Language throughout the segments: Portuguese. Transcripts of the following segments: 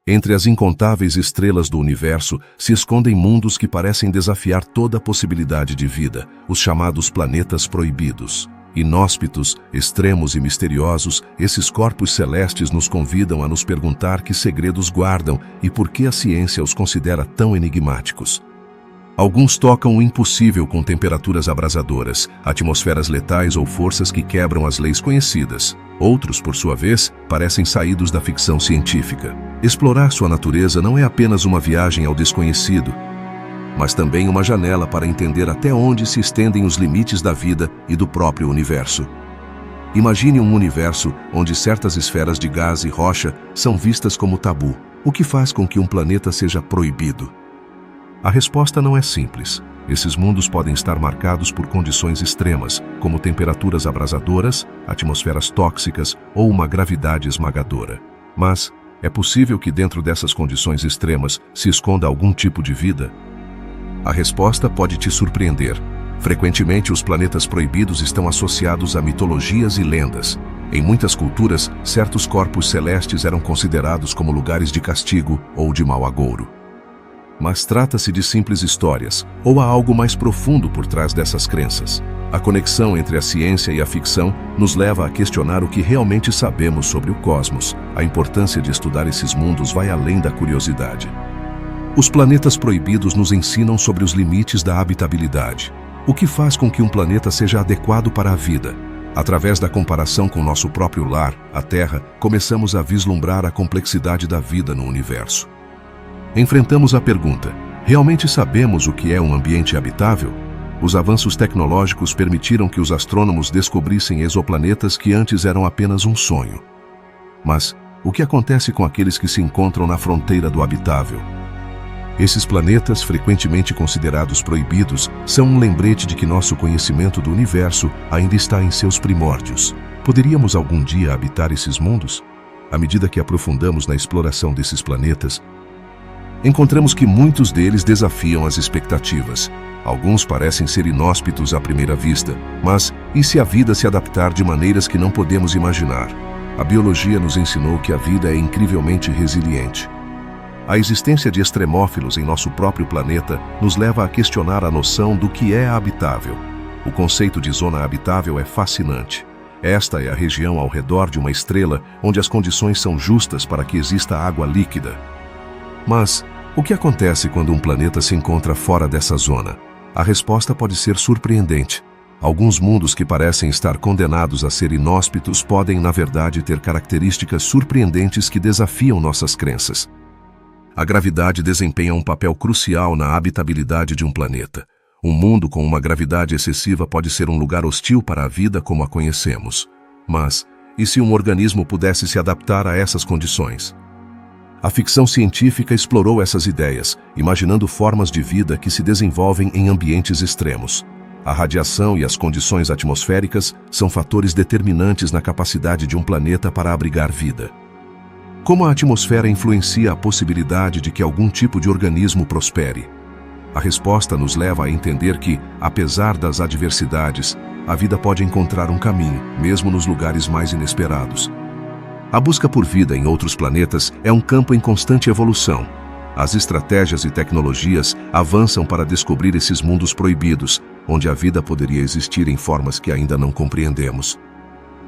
Entre as incontáveis estrelas do universo se escondem mundos que parecem desafiar toda a possibilidade de vida, os chamados planetas proibidos. Inóspitos, extremos e misteriosos, esses corpos celestes nos convidam a nos perguntar que segredos guardam e por que a ciência os considera tão enigmáticos. Alguns tocam o impossível com temperaturas abrasadoras, atmosferas letais ou forças que quebram as leis conhecidas. Outros, por sua vez, parecem saídos da ficção científica. Explorar sua natureza não é apenas uma viagem ao desconhecido, mas também uma janela para entender até onde se estendem os limites da vida e do próprio universo. Imagine um universo onde certas esferas de gás e rocha são vistas como tabu, o que faz com que um planeta seja proibido. A resposta não é simples. Esses mundos podem estar marcados por condições extremas, como temperaturas abrasadoras, atmosferas tóxicas ou uma gravidade esmagadora. Mas é possível que dentro dessas condições extremas se esconda algum tipo de vida? A resposta pode te surpreender. Frequentemente, os planetas proibidos estão associados a mitologias e lendas. Em muitas culturas, certos corpos celestes eram considerados como lugares de castigo ou de mau agouro. Mas trata-se de simples histórias, ou há algo mais profundo por trás dessas crenças? A conexão entre a ciência e a ficção nos leva a questionar o que realmente sabemos sobre o cosmos. A importância de estudar esses mundos vai além da curiosidade. Os planetas proibidos nos ensinam sobre os limites da habitabilidade. O que faz com que um planeta seja adequado para a vida? Através da comparação com nosso próprio lar, a Terra, começamos a vislumbrar a complexidade da vida no universo. Enfrentamos a pergunta: realmente sabemos o que é um ambiente habitável? Os avanços tecnológicos permitiram que os astrônomos descobrissem exoplanetas que antes eram apenas um sonho. Mas o que acontece com aqueles que se encontram na fronteira do habitável? Esses planetas, frequentemente considerados proibidos, são um lembrete de que nosso conhecimento do universo ainda está em seus primórdios. Poderíamos algum dia habitar esses mundos? À medida que aprofundamos na exploração desses planetas, encontramos que muitos deles desafiam as expectativas. Alguns parecem ser inóspitos à primeira vista, mas e se a vida se adaptar de maneiras que não podemos imaginar? A biologia nos ensinou que a vida é incrivelmente resiliente. A existência de extremófilos em nosso próprio planeta nos leva a questionar a noção do que é habitável. O conceito de zona habitável é fascinante. Esta é a região ao redor de uma estrela onde as condições são justas para que exista água líquida. Mas o que acontece quando um planeta se encontra fora dessa zona? A resposta pode ser surpreendente. Alguns mundos que parecem estar condenados a ser inóspitos podem, na verdade, ter características surpreendentes que desafiam nossas crenças. A gravidade desempenha um papel crucial na habitabilidade de um planeta. Um mundo com uma gravidade excessiva pode ser um lugar hostil para a vida como a conhecemos. Mas, e se um organismo pudesse se adaptar a essas condições? A ficção científica explorou essas ideias, imaginando formas de vida que se desenvolvem em ambientes extremos. A radiação e as condições atmosféricas são fatores determinantes na capacidade de um planeta para abrigar vida. Como a atmosfera influencia a possibilidade de que algum tipo de organismo prospere? A resposta nos leva a entender que, apesar das adversidades, a vida pode encontrar um caminho, mesmo nos lugares mais inesperados. A busca por vida em outros planetas é um campo em constante evolução. As estratégias e tecnologias avançam para descobrir esses mundos proibidos, onde a vida poderia existir em formas que ainda não compreendemos.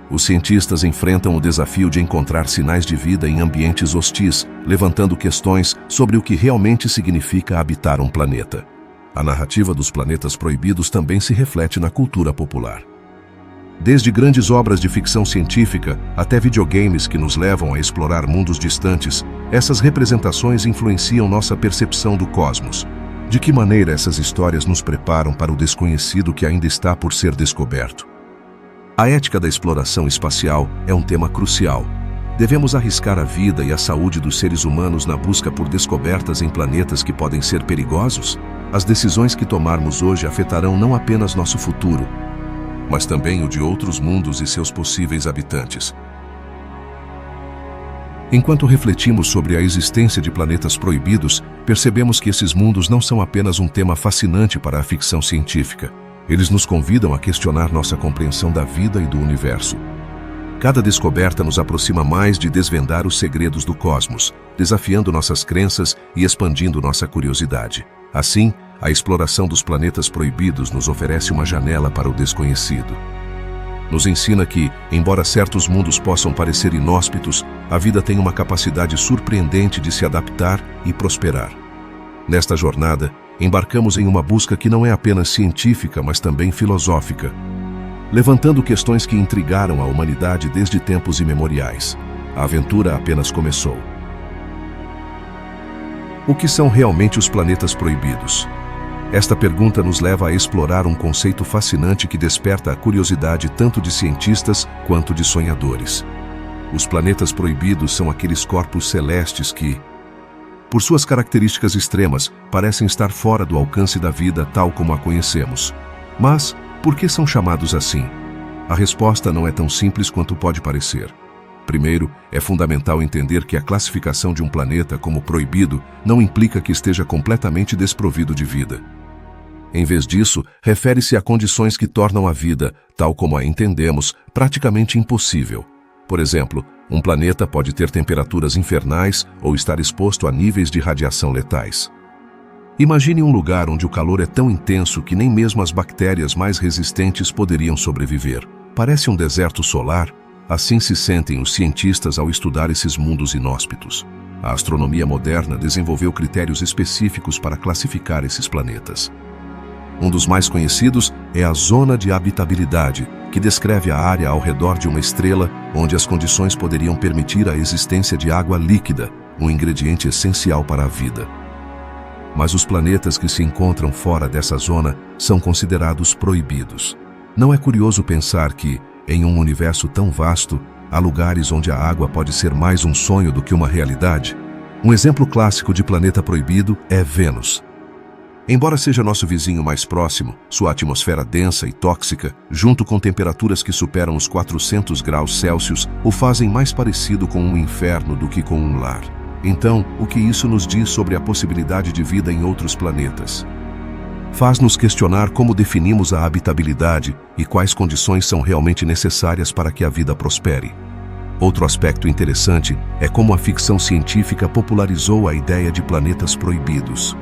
Os cientistas enfrentam o desafio de encontrar sinais de vida em ambientes hostis, levantando questões sobre o que realmente significa habitar um planeta. A narrativa dos planetas proibidos também se reflete na cultura popular. Desde grandes obras de ficção científica até videogames que nos levam a explorar mundos distantes, essas representações influenciam nossa percepção do cosmos. De que maneira essas histórias nos preparam para o desconhecido que ainda está por ser descoberto? A ética da exploração espacial é um tema crucial. Devemos arriscar a vida e a saúde dos seres humanos na busca por descobertas em planetas que podem ser perigosos? As decisões que tomarmos hoje afetarão não apenas nosso futuro, mas também o de outros mundos e seus possíveis habitantes. Enquanto refletimos sobre a existência de planetas proibidos, percebemos que esses mundos não são apenas um tema fascinante para a ficção científica. Eles nos convidam a questionar nossa compreensão da vida e do universo. Cada descoberta nos aproxima mais de desvendar os segredos do cosmos, desafiando nossas crenças e expandindo nossa curiosidade. Assim, a exploração dos planetas proibidos nos oferece uma janela para o desconhecido. Nos ensina que, embora certos mundos possam parecer inóspitos, a vida tem uma capacidade surpreendente de se adaptar e prosperar. Nesta jornada, embarcamos em uma busca que não é apenas científica, mas também filosófica, levantando questões que intrigaram a humanidade desde tempos imemoriais. A aventura apenas começou. O que são realmente os planetas proibidos? Esta pergunta nos leva a explorar um conceito fascinante que desperta a curiosidade tanto de cientistas quanto de sonhadores. Os planetas proibidos são aqueles corpos celestes que, por suas características extremas, parecem estar fora do alcance da vida tal como a conhecemos. Mas, por que são chamados assim? A resposta não é tão simples quanto pode parecer. Primeiro, é fundamental entender que a classificação de um planeta como proibido não implica que esteja completamente desprovido de vida. Em vez disso, refere-se a condições que tornam a vida, tal como a entendemos, praticamente impossível. Por exemplo, um planeta pode ter temperaturas infernais ou estar exposto a níveis de radiação letais. Imagine um lugar onde o calor é tão intenso que nem mesmo as bactérias mais resistentes poderiam sobreviver. Parece um deserto solar? Assim se sentem os cientistas ao estudar esses mundos inóspitos. A astronomia moderna desenvolveu critérios específicos para classificar esses planetas. Um dos mais conhecidos é a zona de habitabilidade, que descreve a área ao redor de uma estrela onde as condições poderiam permitir a existência de água líquida, um ingrediente essencial para a vida. Mas os planetas que se encontram fora dessa zona são considerados proibidos. Não é curioso pensar que, em um universo tão vasto, há lugares onde a água pode ser mais um sonho do que uma realidade? Um exemplo clássico de planeta proibido é Vênus. Embora seja nosso vizinho mais próximo, sua atmosfera densa e tóxica, junto com temperaturas que superam os 400 graus Celsius, o fazem mais parecido com um inferno do que com um lar. Então, o que isso nos diz sobre a possibilidade de vida em outros planetas? Faz-nos questionar como definimos a habitabilidade e quais condições são realmente necessárias para que a vida prospere. Outro aspecto interessante é como a ficção científica popularizou a ideia de planetas proibidos.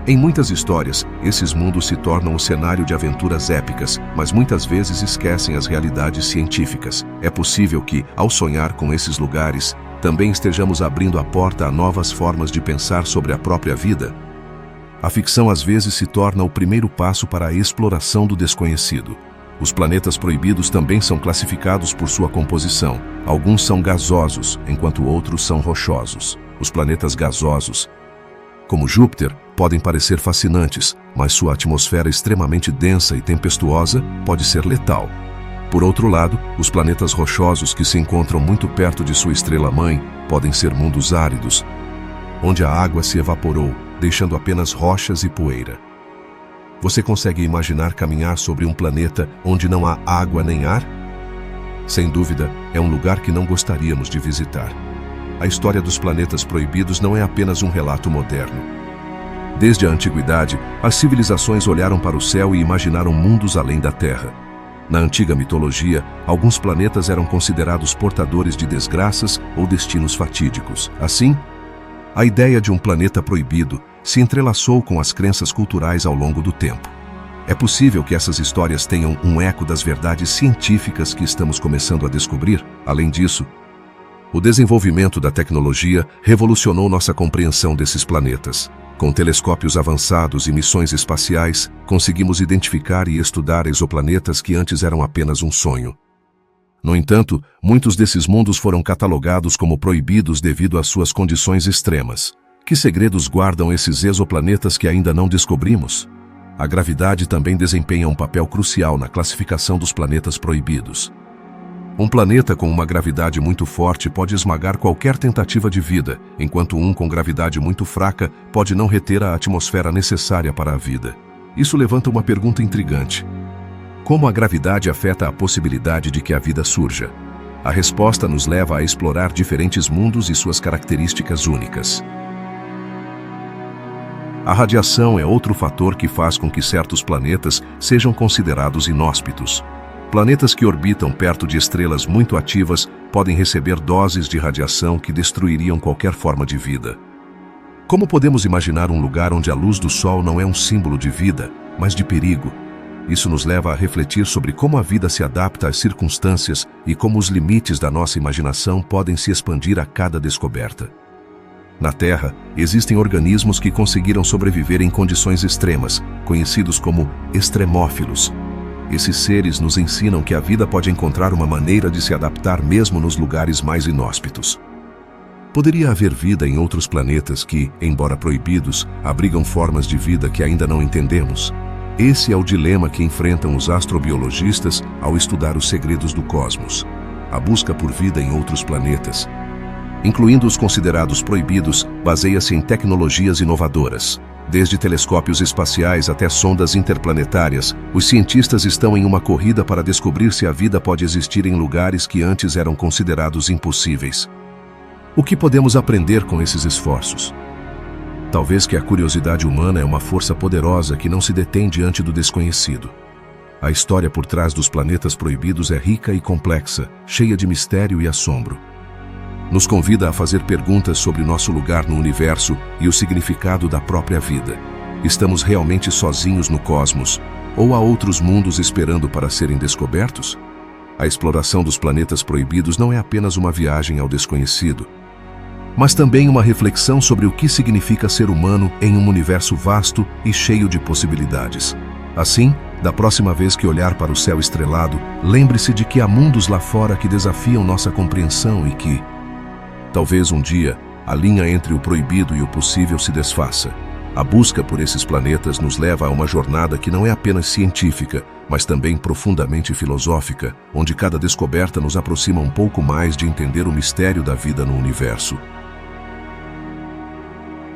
Em muitas histórias, esses mundos se tornam o cenário de aventuras épicas, mas muitas vezes esquecem as realidades científicas. É possível que, ao sonhar com esses lugares, também estejamos abrindo a porta a novas formas de pensar sobre a própria vida. A ficção às vezes se torna o primeiro passo para a exploração do desconhecido. Os planetas proibidos também são classificados por sua composição. Alguns são gasosos, enquanto outros são rochosos. Os planetas gasosos, como Júpiter, podem parecer fascinantes, mas sua atmosfera extremamente densa e tempestuosa pode ser letal. Por outro lado, os planetas rochosos que se encontram muito perto de sua estrela-mãe podem ser mundos áridos, onde a água se evaporou, deixando apenas rochas e poeira. Você consegue imaginar caminhar sobre um planeta onde não há água nem ar? Sem dúvida, é um lugar que não gostaríamos de visitar. A história dos planetas proibidos não é apenas um relato moderno. Desde a antiguidade, as civilizações olharam para o céu e imaginaram mundos além da Terra. Na antiga mitologia, alguns planetas eram considerados portadores de desgraças ou destinos fatídicos. Assim, a ideia de um planeta proibido se entrelaçou com as crenças culturais ao longo do tempo. É possível que essas histórias tenham um eco das verdades científicas que estamos começando a descobrir. Além disso, o desenvolvimento da tecnologia revolucionou nossa compreensão desses planetas. Com telescópios avançados e missões espaciais, conseguimos identificar e estudar exoplanetas que antes eram apenas um sonho. No entanto, muitos desses mundos foram catalogados como proibidos devido às suas condições extremas. Que segredos guardam esses exoplanetas que ainda não descobrimos? A gravidade também desempenha um papel crucial na classificação dos planetas proibidos. Um planeta com uma gravidade muito forte pode esmagar qualquer tentativa de vida, enquanto um com gravidade muito fraca pode não reter a atmosfera necessária para a vida. Isso levanta uma pergunta intrigante. Como a gravidade afeta a possibilidade de que a vida surja? A resposta nos leva a explorar diferentes mundos e suas características únicas. A radiação é outro fator que faz com que certos planetas sejam considerados inóspitos. Planetas que orbitam perto de estrelas muito ativas podem receber doses de radiação que destruiriam qualquer forma de vida. Como podemos imaginar um lugar onde a luz do Sol não é um símbolo de vida, mas de perigo? Isso nos leva a refletir sobre como a vida se adapta às circunstâncias e como os limites da nossa imaginação podem se expandir a cada descoberta. Na Terra, existem organismos que conseguiram sobreviver em condições extremas, conhecidos como extremófilos. Esses seres nos ensinam que a vida pode encontrar uma maneira de se adaptar mesmo nos lugares mais inóspitos. Poderia haver vida em outros planetas que, embora proibidos, abrigam formas de vida que ainda não entendemos. Esse é o dilema que enfrentam os astrobiologistas ao estudar os segredos do cosmos. A busca por vida em outros planetas, incluindo os considerados proibidos, baseia-se em tecnologias inovadoras. Desde telescópios espaciais até sondas interplanetárias, os cientistas estão em uma corrida para descobrir se a vida pode existir em lugares que antes eram considerados impossíveis. O que podemos aprender com esses esforços? Talvez que a curiosidade humana é uma força poderosa que não se detém diante do desconhecido. A história por trás dos planetas proibidos é rica e complexa, cheia de mistério e assombro. Nos convida a fazer perguntas sobre nosso lugar no universo e o significado da própria vida. Estamos realmente sozinhos no cosmos? Ou há outros mundos esperando para serem descobertos? A exploração dos planetas proibidos não é apenas uma viagem ao desconhecido, mas também uma reflexão sobre o que significa ser humano em um universo vasto e cheio de possibilidades. Assim, da próxima vez que olhar para o céu estrelado, lembre-se de que há mundos lá fora que desafiam nossa compreensão e que, talvez um dia, a linha entre o proibido e o possível se desfaça. A busca por esses planetas nos leva a uma jornada que não é apenas científica, mas também profundamente filosófica, onde cada descoberta nos aproxima um pouco mais de entender o mistério da vida no universo.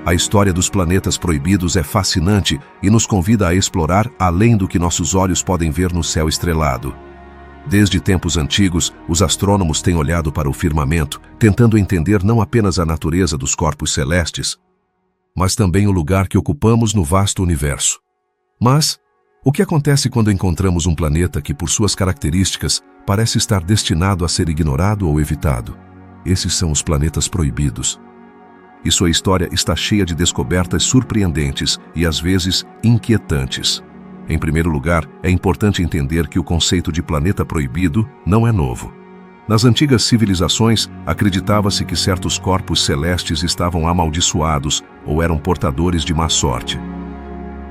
A história dos planetas proibidos é fascinante e nos convida a explorar além do que nossos olhos podem ver no céu estrelado. Desde tempos antigos, os astrônomos têm olhado para o firmamento, tentando entender não apenas a natureza dos corpos celestes, mas também o lugar que ocupamos no vasto universo. Mas, o que acontece quando encontramos um planeta que, por suas características, parece estar destinado a ser ignorado ou evitado? Esses são os planetas proibidos. E sua história está cheia de descobertas surpreendentes e, às vezes, inquietantes. Em primeiro lugar, é importante entender que o conceito de planeta proibido não é novo. Nas antigas civilizações, acreditava-se que certos corpos celestes estavam amaldiçoados ou eram portadores de má sorte.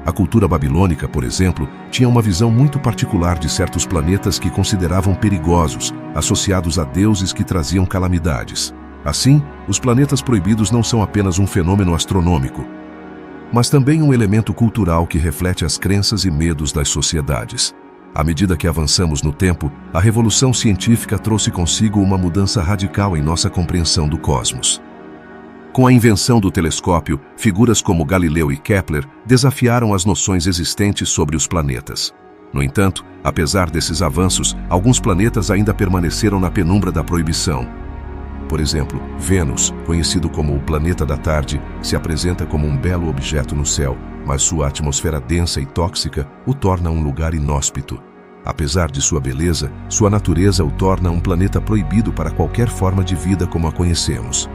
A cultura babilônica, por exemplo, tinha uma visão muito particular de certos planetas que consideravam perigosos, associados a deuses que traziam calamidades. Assim, os planetas proibidos não são apenas um fenômeno astronômico, mas também um elemento cultural que reflete as crenças e medos das sociedades. À medida que avançamos no tempo, a revolução científica trouxe consigo uma mudança radical em nossa compreensão do cosmos. Com a invenção do telescópio, figuras como Galileu e Kepler desafiaram as noções existentes sobre os planetas. No entanto, apesar desses avanços, alguns planetas ainda permaneceram na penumbra da proibição. Por exemplo, Vênus, conhecido como o planeta da tarde, se apresenta como um belo objeto no céu, mas sua atmosfera densa e tóxica o torna um lugar inóspito. Apesar de sua beleza, sua natureza o torna um planeta proibido para qualquer forma de vida como a conhecemos.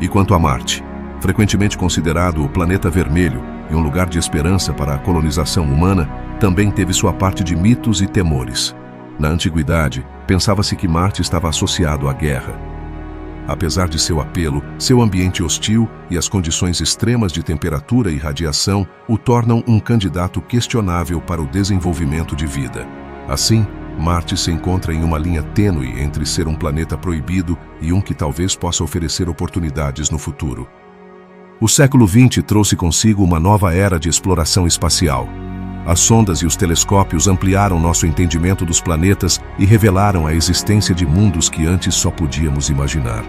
E quanto a Marte, frequentemente considerado o planeta vermelho e um lugar de esperança para a colonização humana, também teve sua parte de mitos e temores. Na antiguidade, pensava-se que Marte estava associado à guerra. Apesar de seu apelo, seu ambiente hostil e as condições extremas de temperatura e radiação o tornam um candidato questionável para o desenvolvimento de vida. Assim, Marte se encontra em uma linha tênue entre ser um planeta proibido e um que talvez possa oferecer oportunidades no futuro. O século XX trouxe consigo uma nova era de exploração espacial. As sondas e os telescópios ampliaram nosso entendimento dos planetas e revelaram a existência de mundos que antes só podíamos imaginar.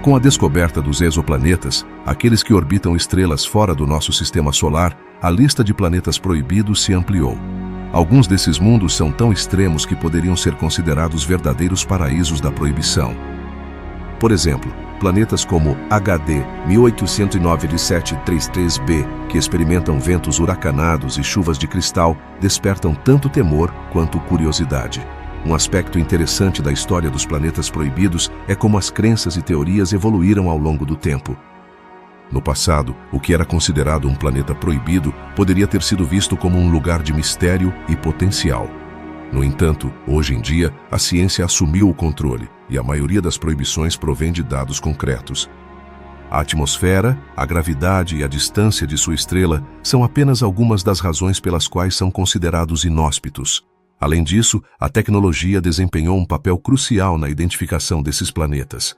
Com a descoberta dos exoplanetas, aqueles que orbitam estrelas fora do nosso sistema solar, a lista de planetas proibidos se ampliou. Alguns desses mundos são tão extremos que poderiam ser considerados verdadeiros paraísos da proibição. Por exemplo, planetas como HD 1809-1733b, que experimentam ventos huracanados e chuvas de cristal, despertam tanto temor quanto curiosidade. Um aspecto interessante da história dos planetas proibidos é como as crenças e teorias evoluíram ao longo do tempo. No passado, o que era considerado um planeta proibido poderia ter sido visto como um lugar de mistério e potencial. No entanto, hoje em dia, a ciência assumiu o controle e a maioria das proibições provém de dados concretos. A atmosfera, a gravidade e a distância de sua estrela são apenas algumas das razões pelas quais são considerados inóspitos. Além disso, a tecnologia desempenhou um papel crucial na identificação desses planetas.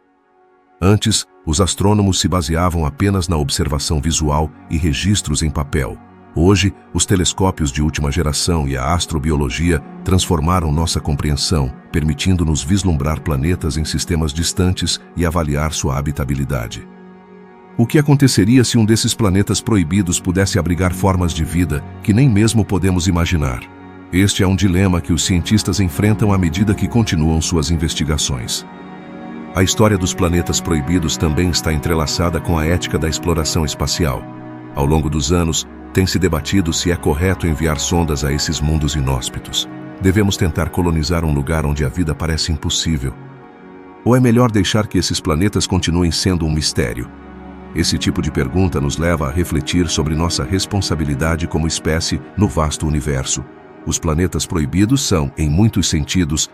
Antes, os astrônomos se baseavam apenas na observação visual e registros em papel. Hoje, os telescópios de última geração e a astrobiologia transformaram nossa compreensão, permitindo-nos vislumbrar planetas em sistemas distantes e avaliar sua habitabilidade. O que aconteceria se um desses planetas proibidos pudesse abrigar formas de vida que nem mesmo podemos imaginar? Este é um dilema que os cientistas enfrentam à medida que continuam suas investigações. A história dos planetas proibidos também está entrelaçada com a ética da exploração espacial. Ao longo dos anos, tem-se debatido se é correto enviar sondas a esses mundos inóspitos. Devemos tentar colonizar um lugar onde a vida parece impossível? Ou é melhor deixar que esses planetas continuem sendo um mistério? Esse tipo de pergunta nos leva a refletir sobre nossa responsabilidade como espécie no vasto universo. Os planetas proibidos são, em muitos sentidos,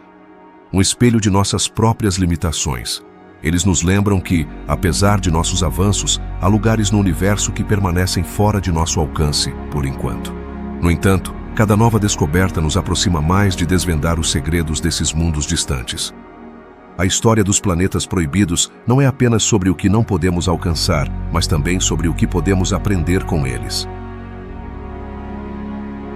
um espelho de nossas próprias limitações. Eles nos lembram que, apesar de nossos avanços, há lugares no universo que permanecem fora de nosso alcance, por enquanto. No entanto, cada nova descoberta nos aproxima mais de desvendar os segredos desses mundos distantes. A história dos planetas proibidos não é apenas sobre o que não podemos alcançar, mas também sobre o que podemos aprender com eles.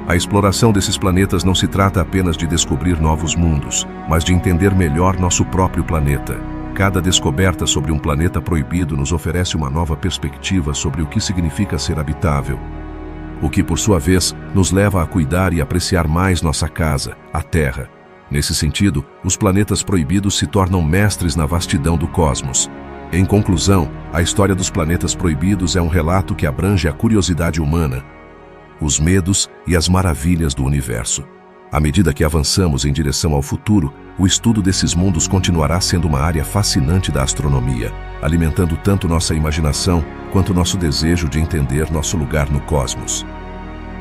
A exploração desses planetas não se trata apenas de descobrir novos mundos, mas de entender melhor nosso próprio planeta. Cada descoberta sobre um planeta proibido nos oferece uma nova perspectiva sobre o que significa ser habitável, o que, por sua vez, nos leva a cuidar e apreciar mais nossa casa, a Terra. Nesse sentido, os planetas proibidos se tornam mestres na vastidão do cosmos. Em conclusão, a história dos planetas proibidos é um relato que abrange a curiosidade humana, os medos e as maravilhas do universo. À medida que avançamos em direção ao futuro, o estudo desses mundos continuará sendo uma área fascinante da astronomia, alimentando tanto nossa imaginação quanto nosso desejo de entender nosso lugar no cosmos.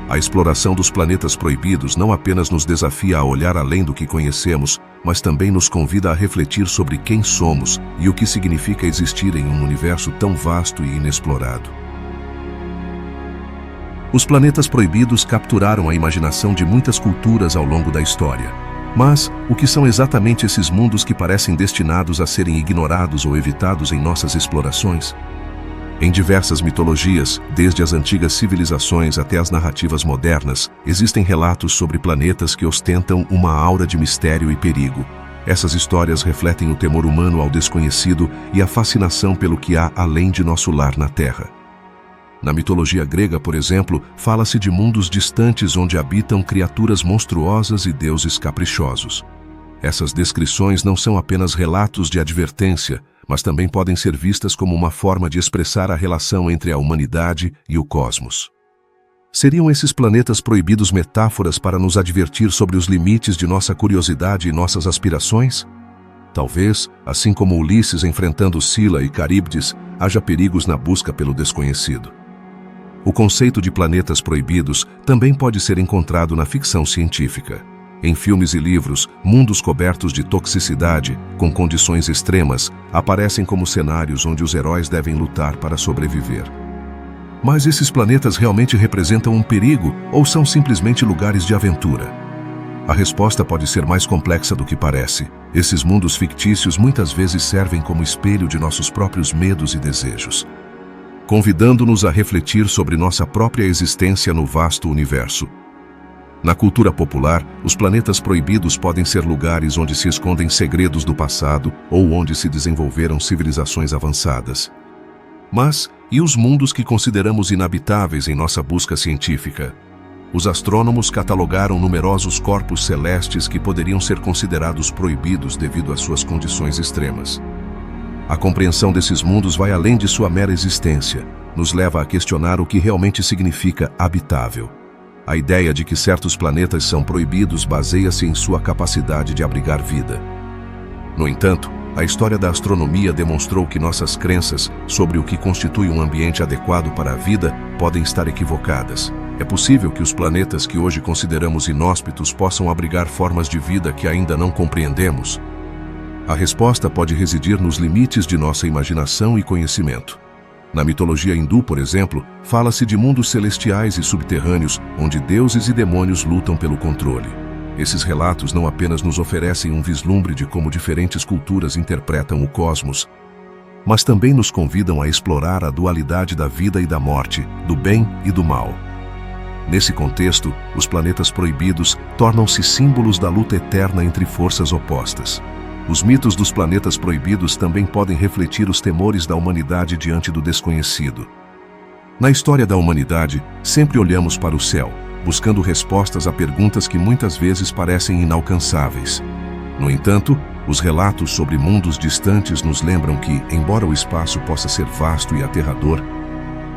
A exploração dos planetas proibidos não apenas nos desafia a olhar além do que conhecemos, mas também nos convida a refletir sobre quem somos e o que significa existir em um universo tão vasto e inexplorado. Os planetas proibidos capturaram a imaginação de muitas culturas ao longo da história. Mas, o que são exatamente esses mundos que parecem destinados a serem ignorados ou evitados em nossas explorações? Em diversas mitologias, desde as antigas civilizações até as narrativas modernas, existem relatos sobre planetas que ostentam uma aura de mistério e perigo. Essas histórias refletem o temor humano ao desconhecido e a fascinação pelo que há além de nosso lar na Terra. Na mitologia grega, por exemplo, fala-se de mundos distantes onde habitam criaturas monstruosas e deuses caprichosos. Essas descrições não são apenas relatos de advertência, mas também podem ser vistas como uma forma de expressar a relação entre a humanidade e o cosmos. Seriam esses planetas proibidos metáforas para nos advertir sobre os limites de nossa curiosidade e nossas aspirações? Talvez, assim como Ulisses enfrentando Sila e Caríbdis, haja perigos na busca pelo desconhecido. O conceito de planetas proibidos também pode ser encontrado na ficção científica. Em filmes e livros, mundos cobertos de toxicidade, com condições extremas, aparecem como cenários onde os heróis devem lutar para sobreviver. Mas esses planetas realmente representam um perigo ou são simplesmente lugares de aventura? A resposta pode ser mais complexa do que parece. Esses mundos fictícios muitas vezes servem como espelho de nossos próprios medos e desejos, convidando-nos a refletir sobre nossa própria existência no vasto universo. Na cultura popular, os planetas proibidos podem ser lugares onde se escondem segredos do passado ou onde se desenvolveram civilizações avançadas. Mas, e os mundos que consideramos inabitáveis em nossa busca científica? Os astrônomos catalogaram numerosos corpos celestes que poderiam ser considerados proibidos devido às suas condições extremas. A compreensão desses mundos vai além de sua mera existência, nos leva a questionar o que realmente significa habitável. A ideia de que certos planetas são proibidos baseia-se em sua capacidade de abrigar vida. No entanto, a história da astronomia demonstrou que nossas crenças sobre o que constitui um ambiente adequado para a vida podem estar equivocadas. É possível que os planetas que hoje consideramos inóspitos possam abrigar formas de vida que ainda não compreendemos. A resposta pode residir nos limites de nossa imaginação e conhecimento. Na mitologia hindu, por exemplo, fala-se de mundos celestiais e subterrâneos, onde deuses e demônios lutam pelo controle. Esses relatos não apenas nos oferecem um vislumbre de como diferentes culturas interpretam o cosmos, mas também nos convidam a explorar a dualidade da vida e da morte, do bem e do mal. Nesse contexto, os planetas proibidos tornam-se símbolos da luta eterna entre forças opostas. Os mitos dos planetas proibidos também podem refletir os temores da humanidade diante do desconhecido. Na história da humanidade, sempre olhamos para o céu, buscando respostas a perguntas que muitas vezes parecem inalcançáveis. No entanto, os relatos sobre mundos distantes nos lembram que, embora o espaço possa ser vasto e aterrador,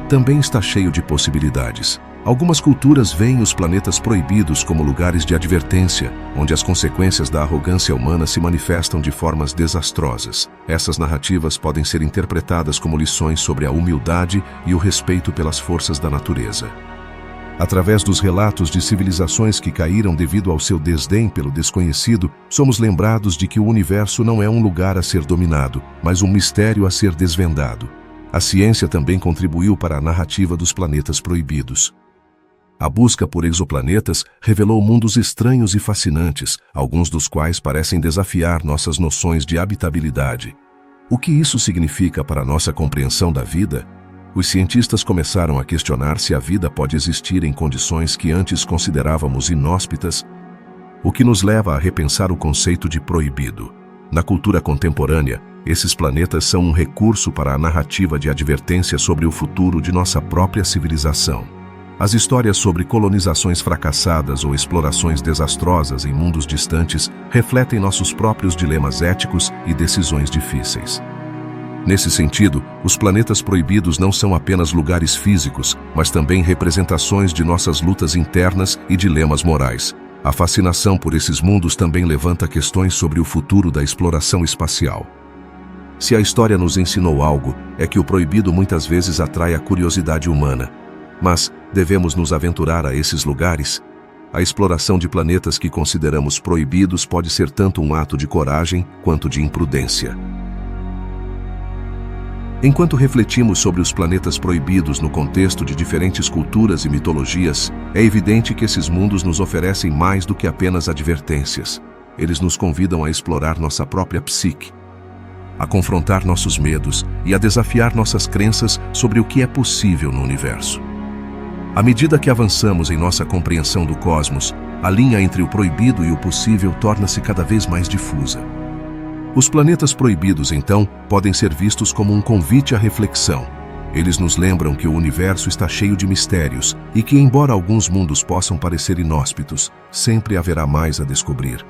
também está cheio de possibilidades. Algumas culturas veem os planetas proibidos como lugares de advertência, onde as consequências da arrogância humana se manifestam de formas desastrosas. Essas narrativas podem ser interpretadas como lições sobre a humildade e o respeito pelas forças da natureza. Através dos relatos de civilizações que caíram devido ao seu desdém pelo desconhecido, somos lembrados de que o universo não é um lugar a ser dominado, mas um mistério a ser desvendado. A ciência também contribuiu para a narrativa dos planetas proibidos. A busca por exoplanetas revelou mundos estranhos e fascinantes, alguns dos quais parecem desafiar nossas noções de habitabilidade. O que isso significa para a nossa compreensão da vida? Os cientistas começaram a questionar se a vida pode existir em condições que antes considerávamos inóspitas, o que nos leva a repensar o conceito de proibido. Na cultura contemporânea, esses planetas são um recurso para a narrativa de advertência sobre o futuro de nossa própria civilização. As histórias sobre colonizações fracassadas ou explorações desastrosas em mundos distantes refletem nossos próprios dilemas éticos e decisões difíceis. Nesse sentido, os planetas proibidos não são apenas lugares físicos, mas também representações de nossas lutas internas e dilemas morais. A fascinação por esses mundos também levanta questões sobre o futuro da exploração espacial. Se a história nos ensinou algo, é que o proibido muitas vezes atrai a curiosidade humana. Mas devemos nos aventurar a esses lugares? A exploração de planetas que consideramos proibidos pode ser tanto um ato de coragem quanto de imprudência. Enquanto refletimos sobre os planetas proibidos no contexto de diferentes culturas e mitologias, é evidente que esses mundos nos oferecem mais do que apenas advertências. Eles nos convidam a explorar nossa própria psique, a confrontar nossos medos e a desafiar nossas crenças sobre o que é possível no universo. À medida que avançamos em nossa compreensão do cosmos, a linha entre o proibido e o possível torna-se cada vez mais difusa. Os planetas proibidos, então, podem ser vistos como um convite à reflexão. Eles nos lembram que o universo está cheio de mistérios e que, embora alguns mundos possam parecer inóspitos, sempre haverá mais a descobrir.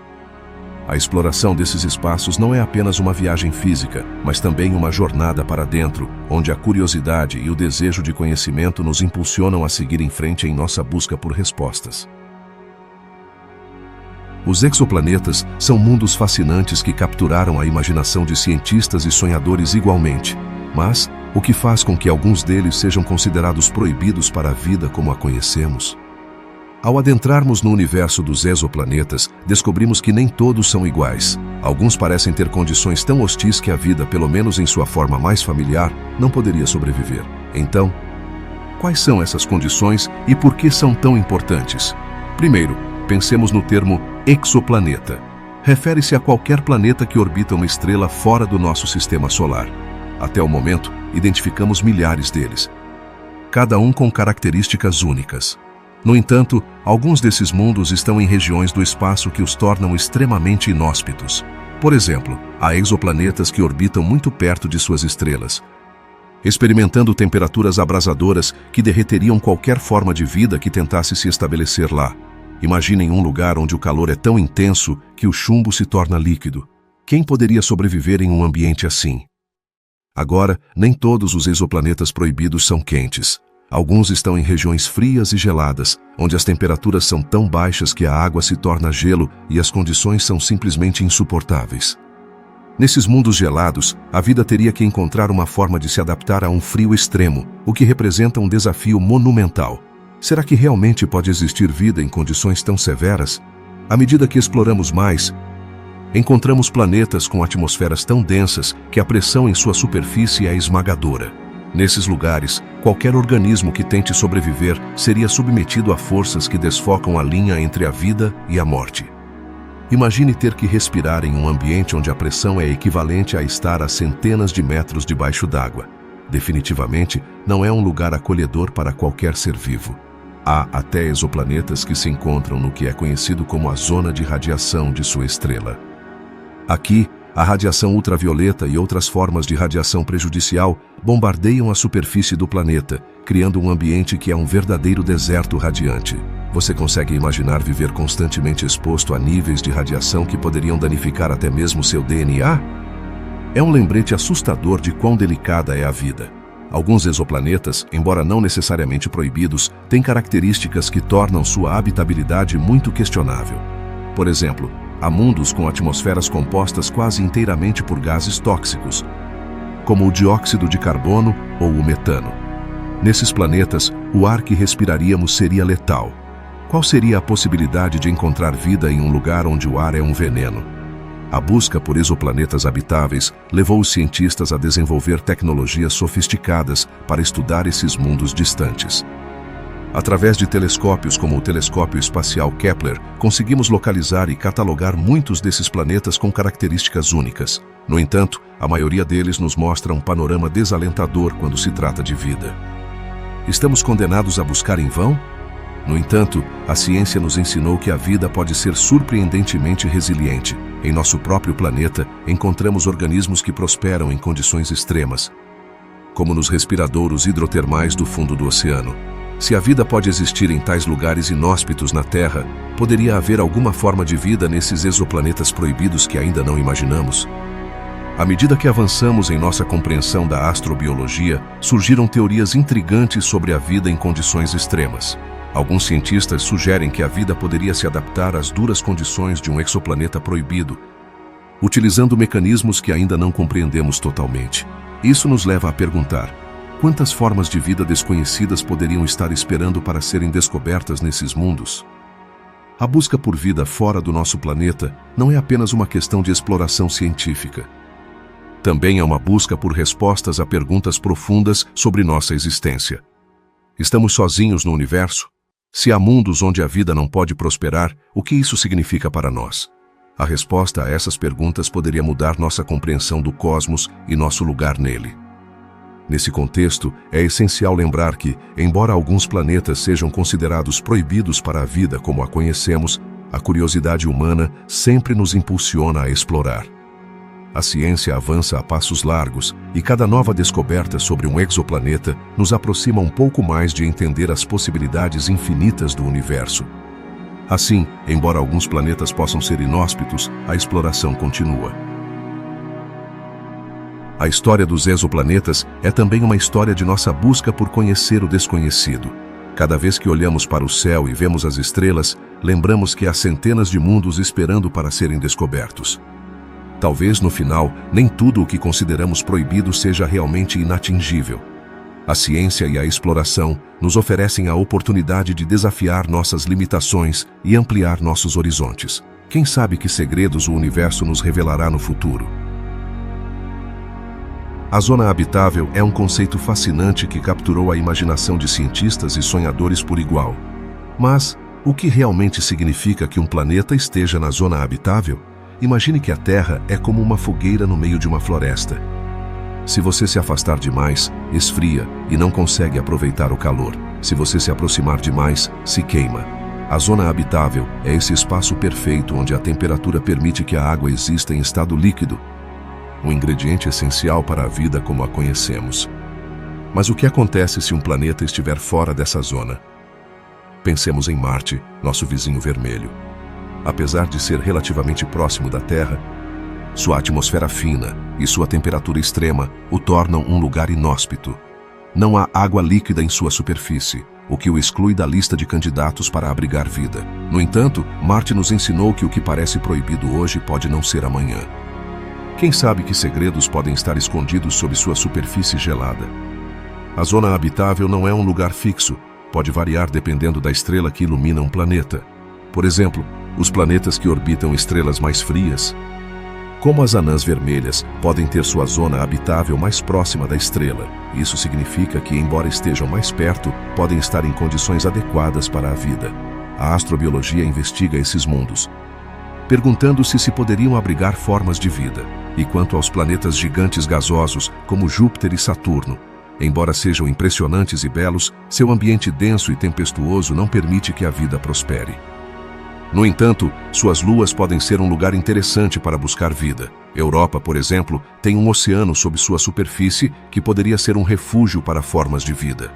A exploração desses espaços não é apenas uma viagem física, mas também uma jornada para dentro, onde a curiosidade e o desejo de conhecimento nos impulsionam a seguir em frente em nossa busca por respostas. Os exoplanetas são mundos fascinantes que capturaram a imaginação de cientistas e sonhadores igualmente, mas o que faz com que alguns deles sejam considerados proibidos para a vida como a conhecemos? Ao adentrarmos no universo dos exoplanetas, descobrimos que nem todos são iguais. Alguns parecem ter condições tão hostis que a vida, pelo menos em sua forma mais familiar, não poderia sobreviver. Então, quais são essas condições e por que são tão importantes? Primeiro, pensemos no termo exoplaneta. Refere-se a qualquer planeta que orbita uma estrela fora do nosso sistema solar. Até o momento, identificamos milhares deles, cada um com características únicas. No entanto, alguns desses mundos estão em regiões do espaço que os tornam extremamente inóspitos. Por exemplo, há exoplanetas que orbitam muito perto de suas estrelas, experimentando temperaturas abrasadoras que derreteriam qualquer forma de vida que tentasse se estabelecer lá. Imaginem um lugar onde o calor é tão intenso que o chumbo se torna líquido. Quem poderia sobreviver em um ambiente assim? Agora, nem todos os exoplanetas proibidos são quentes. Alguns estão em regiões frias e geladas, onde as temperaturas são tão baixas que a água se torna gelo e as condições são simplesmente insuportáveis. Nesses mundos gelados, a vida teria que encontrar uma forma de se adaptar a um frio extremo, o que representa um desafio monumental. Será que realmente pode existir vida em condições tão severas? À medida que exploramos mais, encontramos planetas com atmosferas tão densas que a pressão em sua superfície é esmagadora. Nesses lugares, qualquer organismo que tente sobreviver seria submetido a forças que desfocam a linha entre a vida e a morte. Imagine ter que respirar em um ambiente onde a pressão é equivalente a estar a centenas de metros debaixo d'água. Definitivamente, não é um lugar acolhedor para qualquer ser vivo. Há até exoplanetas que se encontram no que é conhecido como a zona de radiação de sua estrela. Aqui, a radiação ultravioleta e outras formas de radiação prejudicial bombardeiam a superfície do planeta, criando um ambiente que é um verdadeiro deserto radiante. Você consegue imaginar viver constantemente exposto a níveis de radiação que poderiam danificar até mesmo seu DNA? É um lembrete assustador de quão delicada é a vida. Alguns exoplanetas, embora não necessariamente proibidos, têm características que tornam sua habitabilidade muito questionável. Por exemplo, há mundos com atmosferas compostas quase inteiramente por gases tóxicos, como o dióxido de carbono ou o metano. Nesses planetas, o ar que respiraríamos seria letal. Qual seria a possibilidade de encontrar vida em um lugar onde o ar é um veneno? A busca por exoplanetas habitáveis levou os cientistas a desenvolver tecnologias sofisticadas para estudar esses mundos distantes. Através de telescópios como o Telescópio Espacial Kepler, conseguimos localizar e catalogar muitos desses planetas com características únicas. No entanto, a maioria deles nos mostra um panorama desalentador quando se trata de vida. Estamos condenados a buscar em vão? No entanto, a ciência nos ensinou que a vida pode ser surpreendentemente resiliente. Em nosso próprio planeta, encontramos organismos que prosperam em condições extremas, como nos respiradouros hidrotermais do fundo do oceano. Se a vida pode existir em tais lugares inóspitos na Terra, poderia haver alguma forma de vida nesses exoplanetas proibidos que ainda não imaginamos? À medida que avançamos em nossa compreensão da astrobiologia, surgiram teorias intrigantes sobre a vida em condições extremas. Alguns cientistas sugerem que a vida poderia se adaptar às duras condições de um exoplaneta proibido, utilizando mecanismos que ainda não compreendemos totalmente. Isso nos leva a perguntar: quantas formas de vida desconhecidas poderiam estar esperando para serem descobertas nesses mundos? A busca por vida fora do nosso planeta não é apenas uma questão de exploração científica. Também é uma busca por respostas a perguntas profundas sobre nossa existência. Estamos sozinhos no universo? Se há mundos onde a vida não pode prosperar, o que isso significa para nós? A resposta a essas perguntas poderia mudar nossa compreensão do cosmos e nosso lugar nele. Nesse contexto, é essencial lembrar que, embora alguns planetas sejam considerados proibidos para a vida como a conhecemos, a curiosidade humana sempre nos impulsiona a explorar. A ciência avança a passos largos e cada nova descoberta sobre um exoplaneta nos aproxima um pouco mais de entender as possibilidades infinitas do universo. Assim, embora alguns planetas possam ser inóspitos, a exploração continua. A história dos exoplanetas é também uma história de nossa busca por conhecer o desconhecido. Cada vez que olhamos para o céu e vemos as estrelas, lembramos que há centenas de mundos esperando para serem descobertos. Talvez, no final, nem tudo o que consideramos proibido seja realmente inatingível. A ciência e a exploração nos oferecem a oportunidade de desafiar nossas limitações e ampliar nossos horizontes. Quem sabe que segredos o universo nos revelará no futuro? A zona habitável é um conceito fascinante que capturou a imaginação de cientistas e sonhadores por igual. Mas, o que realmente significa que um planeta esteja na zona habitável? Imagine que a Terra é como uma fogueira no meio de uma floresta. Se você se afastar demais, esfria e não consegue aproveitar o calor. Se você se aproximar demais, se queima. A zona habitável é esse espaço perfeito onde a temperatura permite que a água exista em estado líquido, um ingrediente essencial para a vida como a conhecemos. Mas o que acontece se um planeta estiver fora dessa zona? Pensemos em Marte, nosso vizinho vermelho. Apesar de ser relativamente próximo da Terra, sua atmosfera fina, e sua temperatura extrema o tornam um lugar inóspito. Não há água líquida em sua superfície, o que o exclui da lista de candidatos para abrigar vida. No entanto, Marte nos ensinou que o que parece proibido hoje pode não ser amanhã. Quem sabe que segredos podem estar escondidos sob sua superfície gelada? A zona habitável não é um lugar fixo, pode variar dependendo da estrela que ilumina um planeta. Por exemplo, os planetas que orbitam estrelas mais frias, como as anãs vermelhas, podem ter sua zona habitável mais próxima da estrela. Isso significa que, embora estejam mais perto, podem estar em condições adequadas para a vida. A astrobiologia investiga esses mundos, perguntando-se se poderiam abrigar formas de vida. E quanto aos planetas gigantes gasosos, como Júpiter e Saturno, embora sejam impressionantes e belos, seu ambiente denso e tempestuoso não permite que a vida prospere. No entanto, suas luas podem ser um lugar interessante para buscar vida. Europa, por exemplo, tem um oceano sob sua superfície que poderia ser um refúgio para formas de vida.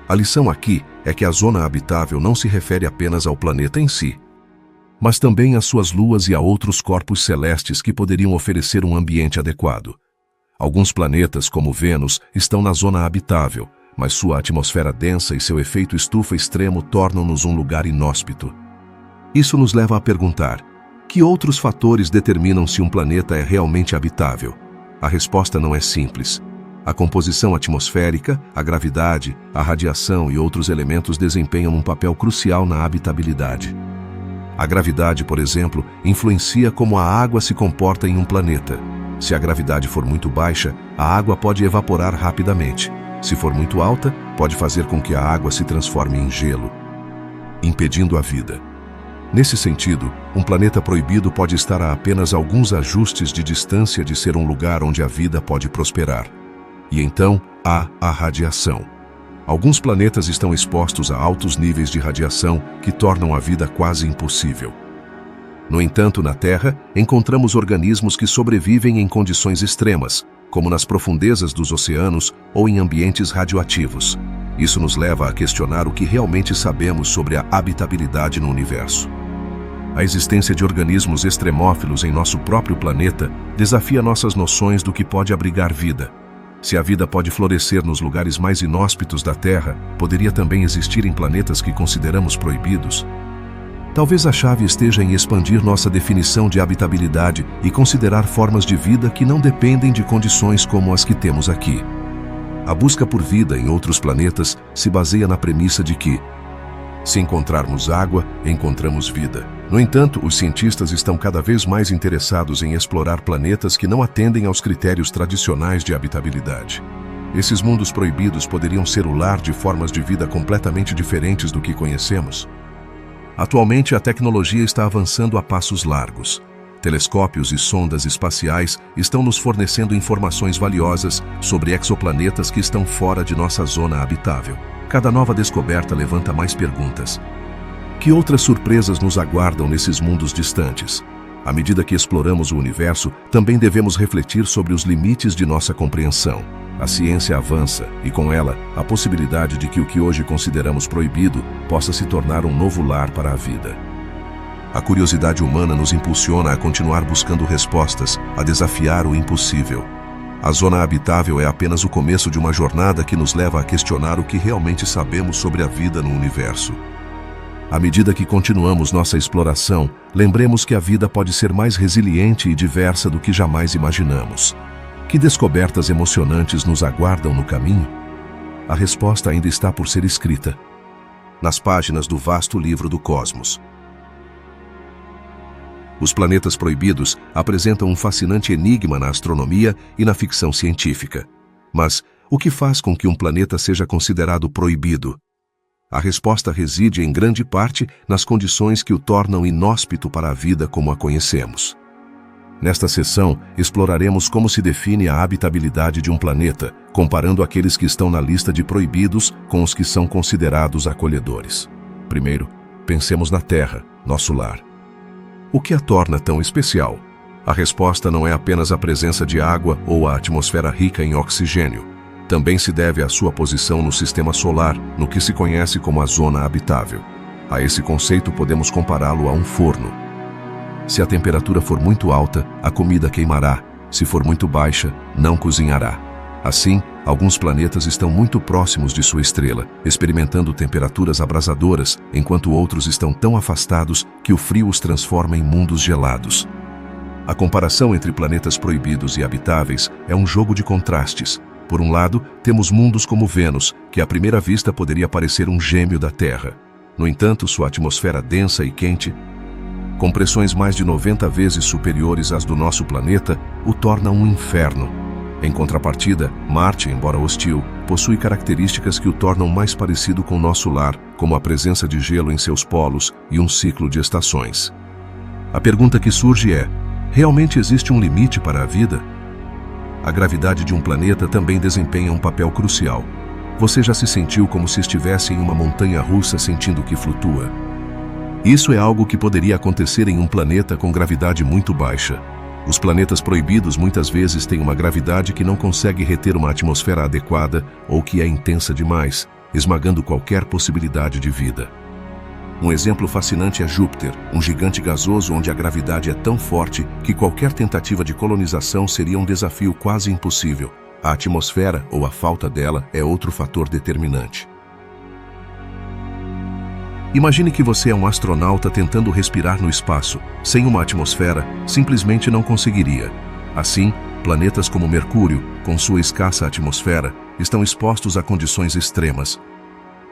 A lição aqui é que a zona habitável não se refere apenas ao planeta em si, mas também às suas luas e a outros corpos celestes que poderiam oferecer um ambiente adequado. Alguns planetas, como Vênus, estão na zona habitável, mas sua atmosfera densa e seu efeito estufa extremo tornam-nos um lugar inóspito. Isso nos leva a perguntar: que outros fatores determinam se um planeta é realmente habitável? A resposta não é simples. A composição atmosférica, a gravidade, a radiação e outros elementos desempenham um papel crucial na habitabilidade. A gravidade, por exemplo, influencia como a água se comporta em um planeta. Se a gravidade for muito baixa, a água pode evaporar rapidamente. Se for muito alta, pode fazer com que a água se transforme em gelo, impedindo a vida. Nesse sentido, um planeta proibido pode estar a apenas alguns ajustes de distância de ser um lugar onde a vida pode prosperar. E então, há a radiação. Alguns planetas estão expostos a altos níveis de radiação que tornam a vida quase impossível. No entanto, na Terra, encontramos organismos que sobrevivem em condições extremas, como nas profundezas dos oceanos ou em ambientes radioativos. Isso nos leva a questionar o que realmente sabemos sobre a habitabilidade no universo. A existência de organismos extremófilos em nosso próprio planeta desafia nossas noções do que pode abrigar vida. Se a vida pode florescer nos lugares mais inóspitos da Terra, poderia também existir em planetas que consideramos proibidos? Talvez a chave esteja em expandir nossa definição de habitabilidade e considerar formas de vida que não dependem de condições como as que temos aqui. A busca por vida em outros planetas se baseia na premissa de que, se encontrarmos água, encontramos vida. No entanto, os cientistas estão cada vez mais interessados em explorar planetas que não atendem aos critérios tradicionais de habitabilidade. Esses mundos proibidos poderiam ser o lar de formas de vida completamente diferentes do que conhecemos. Atualmente, a tecnologia está avançando a passos largos. Telescópios e sondas espaciais estão nos fornecendo informações valiosas sobre exoplanetas que estão fora de nossa zona habitável. Cada nova descoberta levanta mais perguntas. Que outras surpresas nos aguardam nesses mundos distantes? À medida que exploramos o universo, também devemos refletir sobre os limites de nossa compreensão. A ciência avança e, com ela, a possibilidade de que o que hoje consideramos proibido possa se tornar um novo lar para a vida. A curiosidade humana nos impulsiona a continuar buscando respostas, a desafiar o impossível. A zona habitável é apenas o começo de uma jornada que nos leva a questionar o que realmente sabemos sobre a vida no universo. À medida que continuamos nossa exploração, lembremos que a vida pode ser mais resiliente e diversa do que jamais imaginamos. Que descobertas emocionantes nos aguardam no caminho? A resposta ainda está por ser escrita nas páginas do vasto livro do cosmos. Os planetas proibidos apresentam um fascinante enigma na astronomia e na ficção científica. Mas o que faz com que um planeta seja considerado proibido? A resposta reside em grande parte nas condições que o tornam inóspito para a vida como a conhecemos. Nesta sessão, exploraremos como se define a habitabilidade de um planeta, comparando aqueles que estão na lista de proibidos com os que são considerados acolhedores. Primeiro, pensemos na Terra, nosso lar. O que a torna tão especial? A resposta não é apenas a presença de água ou a atmosfera rica em oxigênio. Também se deve à sua posição no sistema solar, no que se conhece como a zona habitável. A esse conceito podemos compará-lo a um forno. Se a temperatura for muito alta, a comida queimará. se for muito baixa, não cozinhará. Assim, alguns planetas estão muito próximos de sua estrela, experimentando temperaturas abrasadoras, enquanto outros estão tão afastados que o frio os transforma em mundos gelados. A comparação entre planetas proibidos e habitáveis é um jogo de contrastes. Por um lado, temos mundos como Vênus, que à primeira vista poderia parecer um gêmeo da Terra. No entanto, sua atmosfera densa e quente, com pressões mais de 90 vezes superiores às do nosso planeta, o torna um inferno. Em contrapartida, Marte, embora hostil, possui características que o tornam mais parecido com nosso lar, como a presença de gelo em seus polos e um ciclo de estações. A pergunta que surge é: realmente existe um limite para a vida? A gravidade de um planeta também desempenha um papel crucial. Você já se sentiu como se estivesse em uma montanha-russa sentindo que flutua? Isso é algo que poderia acontecer em um planeta com gravidade muito baixa. Os planetas proibidos muitas vezes têm uma gravidade que não consegue reter uma atmosfera adequada ou que é intensa demais, esmagando qualquer possibilidade de vida. Um exemplo fascinante é Júpiter, um gigante gasoso onde a gravidade é tão forte que qualquer tentativa de colonização seria um desafio quase impossível. A atmosfera, ou a falta dela, é outro fator determinante. Imagine que você é um astronauta tentando respirar no espaço. Sem uma atmosfera, simplesmente não conseguiria. Assim, planetas como Mercúrio, com sua escassa atmosfera, estão expostos a condições extremas,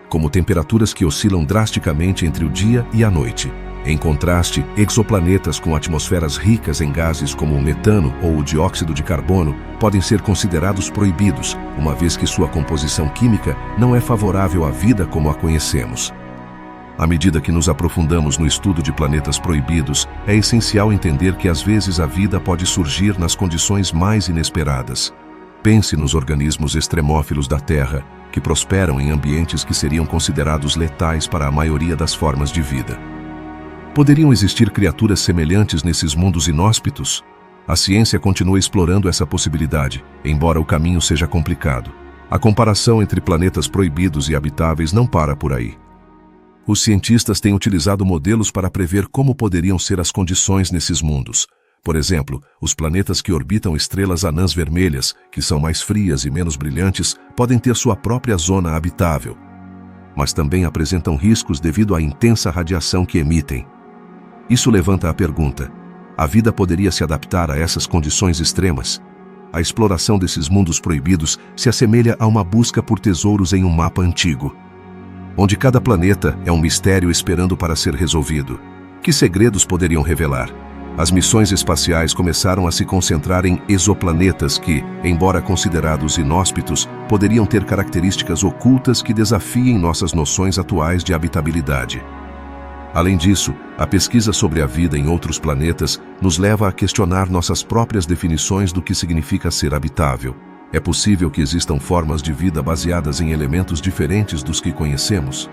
como temperaturas que oscilam drasticamente entre o dia e a noite. Em contraste, exoplanetas com atmosferas ricas em gases como o metano ou o dióxido de carbono podem ser considerados proibidos, uma vez que sua composição química não é favorável à vida como a conhecemos. À medida que nos aprofundamos no estudo de planetas proibidos, é essencial entender que às vezes a vida pode surgir nas condições mais inesperadas. Pense nos organismos extremófilos da Terra, que prosperam em ambientes que seriam considerados letais para a maioria das formas de vida. Poderiam existir criaturas semelhantes nesses mundos inóspitos? A ciência continua explorando essa possibilidade, embora o caminho seja complicado. A comparação entre planetas proibidos e habitáveis não para por aí. Os cientistas têm utilizado modelos para prever como poderiam ser as condições nesses mundos. Por exemplo, os planetas que orbitam estrelas anãs vermelhas, que são mais frias e menos brilhantes, podem ter sua própria zona habitável, mas também apresentam riscos devido à intensa radiação que emitem. Isso levanta a pergunta: a vida poderia se adaptar a essas condições extremas? A exploração desses mundos proibidos se assemelha a uma busca por tesouros em um mapa antigo, onde cada planeta é um mistério esperando para ser resolvido. Que segredos poderiam revelar? As missões espaciais começaram a se concentrar em exoplanetas que, embora considerados inóspitos, poderiam ter características ocultas que desafiem nossas noções atuais de habitabilidade. Além disso, a pesquisa sobre a vida em outros planetas nos leva a questionar nossas próprias definições do que significa ser habitável. É possível que existam formas de vida baseadas em elementos diferentes dos que conhecemos?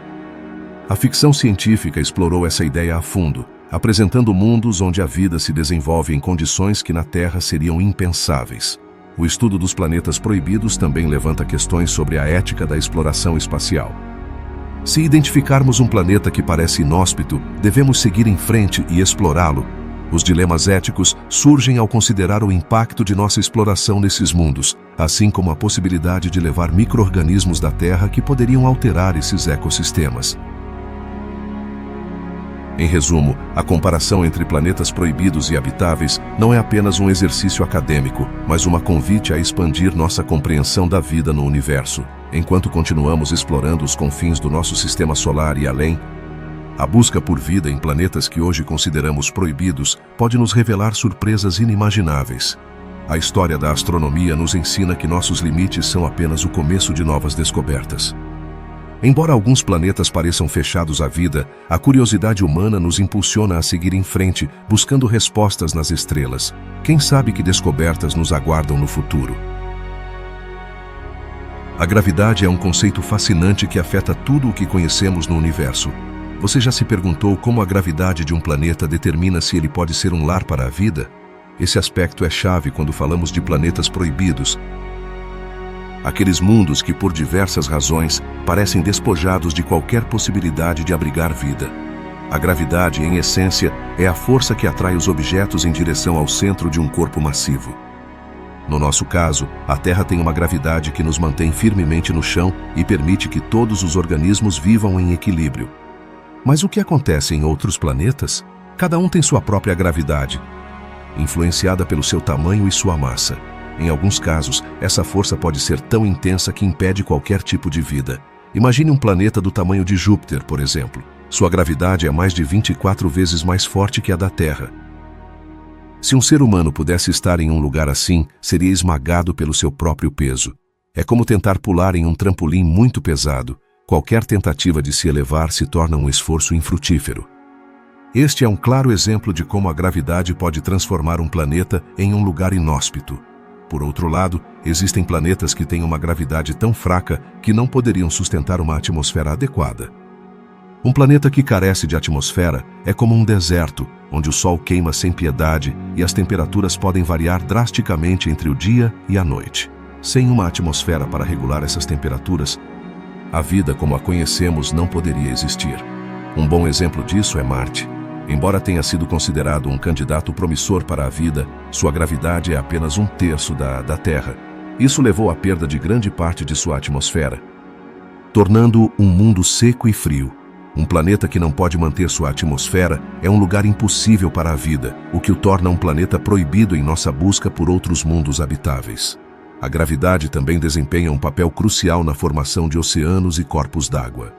A ficção científica explorou essa ideia a fundo, apresentando mundos onde a vida se desenvolve em condições que na Terra seriam impensáveis. O estudo dos planetas proibidos também levanta questões sobre a ética da exploração espacial. Se identificarmos um planeta que parece inóspito, devemos seguir em frente e explorá-lo. Os dilemas éticos surgem ao considerar o impacto de nossa exploração nesses mundos, assim como a possibilidade de levar micro-organismos da Terra que poderiam alterar esses ecossistemas. Em resumo, a comparação entre planetas proibidos e habitáveis não é apenas um exercício acadêmico, mas uma convite a expandir nossa compreensão da vida no universo. Enquanto continuamos explorando os confins do nosso sistema solar e além, a busca por vida em planetas que hoje consideramos proibidos pode nos revelar surpresas inimagináveis. A história da astronomia nos ensina que nossos limites são apenas o começo de novas descobertas. Embora alguns planetas pareçam fechados à vida, a curiosidade humana nos impulsiona a seguir em frente, buscando respostas nas estrelas. Quem sabe que descobertas nos aguardam no futuro? A gravidade é um conceito fascinante que afeta tudo o que conhecemos no universo. Você já se perguntou como a gravidade de um planeta determina se ele pode ser um lar para a vida? Esse aspecto é chave quando falamos de planetas proibidos. Aqueles mundos que, por diversas razões, parecem despojados de qualquer possibilidade de abrigar vida. A gravidade, em essência, é a força que atrai os objetos em direção ao centro de um corpo massivo. No nosso caso, a Terra tem uma gravidade que nos mantém firmemente no chão e permite que todos os organismos vivam em equilíbrio. Mas o que acontece em outros planetas? Cada um tem sua própria gravidade, influenciada pelo seu tamanho e sua massa. Em alguns casos, essa força pode ser tão intensa que impede qualquer tipo de vida. Imagine um planeta do tamanho de Júpiter, por exemplo. Sua gravidade é mais de 24 vezes mais forte que a da Terra. Se um ser humano pudesse estar em um lugar assim, seria esmagado pelo seu próprio peso. É como tentar pular em um trampolim muito pesado. Qualquer tentativa de se elevar se torna um esforço infrutífero. Este é um claro exemplo de como a gravidade pode transformar um planeta em um lugar inóspito. Por outro lado, existem planetas que têm uma gravidade tão fraca que não poderiam sustentar uma atmosfera adequada. Um planeta que carece de atmosfera é como um deserto, onde o sol queima sem piedade e as temperaturas podem variar drasticamente entre o dia e a noite. Sem uma atmosfera para regular essas temperaturas, a vida como a conhecemos não poderia existir. Um bom exemplo disso é Marte. Embora tenha sido considerado um candidato promissor para a vida, sua gravidade é apenas 1/3 da Terra. Isso levou à perda de grande parte de sua atmosfera, tornando-o um mundo seco e frio. Um planeta que não pode manter sua atmosfera é um lugar impossível para a vida, o que o torna um planeta proibido em nossa busca por outros mundos habitáveis. A gravidade também desempenha um papel crucial na formação de oceanos e corpos d'água.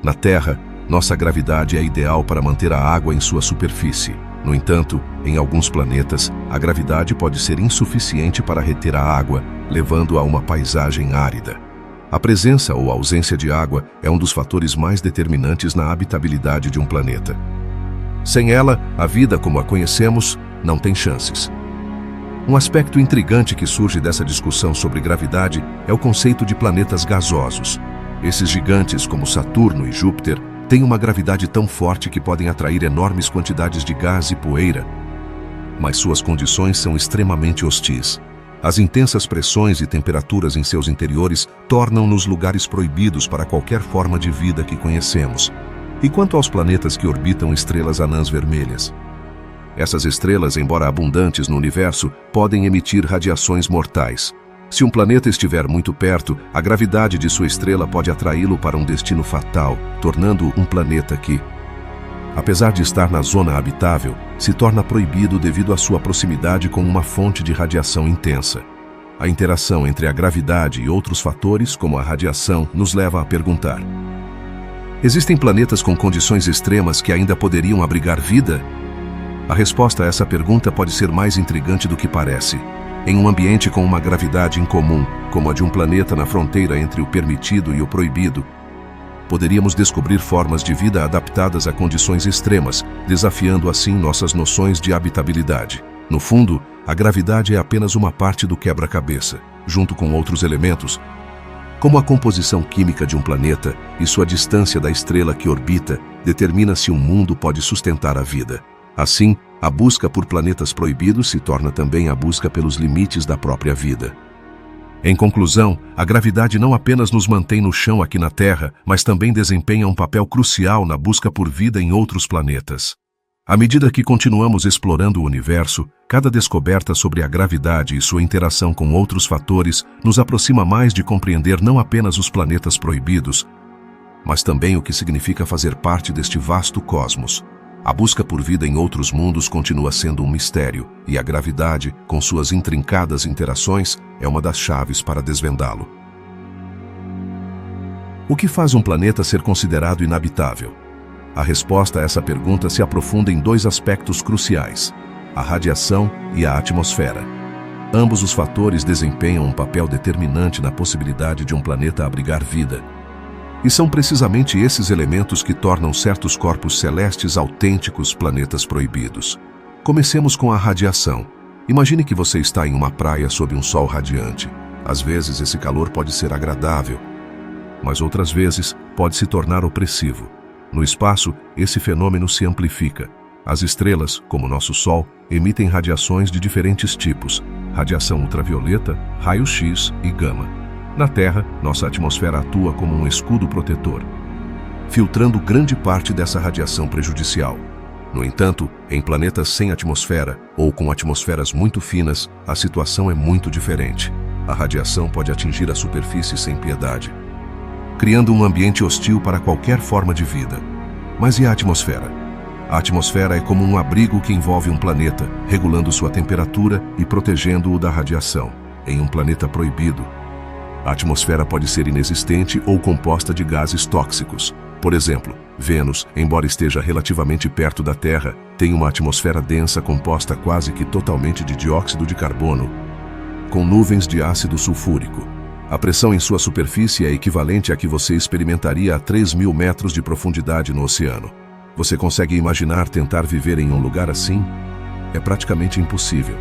Na Terra, nossa gravidade é ideal para manter a água em sua superfície. No entanto, em alguns planetas, a gravidade pode ser insuficiente para reter a água, levando a uma paisagem árida. A presença ou ausência de água é um dos fatores mais determinantes na habitabilidade de um planeta. Sem ela, a vida como a conhecemos não tem chances. Um aspecto intrigante que surge dessa discussão sobre gravidade é o conceito de planetas gasosos. Esses gigantes, como Saturno e Júpiter, têm uma gravidade tão forte que podem atrair enormes quantidades de gás e poeira, mas suas condições são extremamente hostis. As intensas pressões e temperaturas em seus interiores tornam-nos lugares proibidos para qualquer forma de vida que conhecemos. E quanto aos planetas que orbitam estrelas anãs vermelhas? Essas estrelas, embora abundantes no universo, podem emitir radiações mortais. Se um planeta estiver muito perto, a gravidade de sua estrela pode atraí-lo para um destino fatal, tornando-o um planeta que, apesar de estar na zona habitável, se torna proibido devido à sua proximidade com uma fonte de radiação intensa. A interação entre a gravidade e outros fatores, como a radiação, nos leva a perguntar: existem planetas com condições extremas que ainda poderiam abrigar vida? A resposta a essa pergunta pode ser mais intrigante do que parece. Em um ambiente com uma gravidade incomum, como a de um planeta na fronteira entre o permitido e o proibido, poderíamos descobrir formas de vida adaptadas a condições extremas, desafiando assim nossas noções de habitabilidade. No fundo, a gravidade é apenas uma parte do quebra-cabeça, junto com outros elementos, como a composição química de um planeta e sua distância da estrela que orbita, determina se um mundo pode sustentar a vida. Assim, a busca por planetas proibidos se torna também a busca pelos limites da própria vida. Em conclusão, a gravidade não apenas nos mantém no chão aqui na Terra, mas também desempenha um papel crucial na busca por vida em outros planetas. À medida que continuamos explorando o universo, cada descoberta sobre a gravidade e sua interação com outros fatores nos aproxima mais de compreender não apenas os planetas proibidos, mas também o que significa fazer parte deste vasto cosmos. A busca por vida em outros mundos continua sendo um mistério, e a gravidade, com suas intrincadas interações, é uma das chaves para desvendá-lo. O que faz um planeta ser considerado inabitável? A resposta a essa pergunta se aprofunda em dois aspectos cruciais: a radiação e a atmosfera. Ambos os fatores desempenham um papel determinante na possibilidade de um planeta abrigar vida. E são precisamente esses elementos que tornam certos corpos celestes autênticos planetas proibidos. Comecemos com a radiação. Imagine que você está em uma praia sob um sol radiante. Às vezes esse calor pode ser agradável, mas outras vezes pode se tornar opressivo. No espaço, esse fenômeno se amplifica. As estrelas, como nosso Sol, emitem radiações de diferentes tipos: radiação ultravioleta, raio-x e gama. Na Terra, nossa atmosfera atua como um escudo protetor, filtrando grande parte dessa radiação prejudicial. No entanto, em planetas sem atmosfera ou com atmosferas muito finas, a situação é muito diferente. A radiação pode atingir a superfície sem piedade, criando um ambiente hostil para qualquer forma de vida. Mas e a atmosfera? A atmosfera é como um abrigo que envolve um planeta, regulando sua temperatura e protegendo-o da radiação. Em um planeta proibido, a atmosfera pode ser inexistente ou composta de gases tóxicos. Por exemplo, Vênus, embora esteja relativamente perto da Terra, tem uma atmosfera densa composta quase que totalmente de dióxido de carbono, com nuvens de ácido sulfúrico. A pressão em sua superfície é equivalente à que você experimentaria a 3.000 metros de profundidade no oceano. Você consegue imaginar tentar viver em um lugar assim? É praticamente impossível.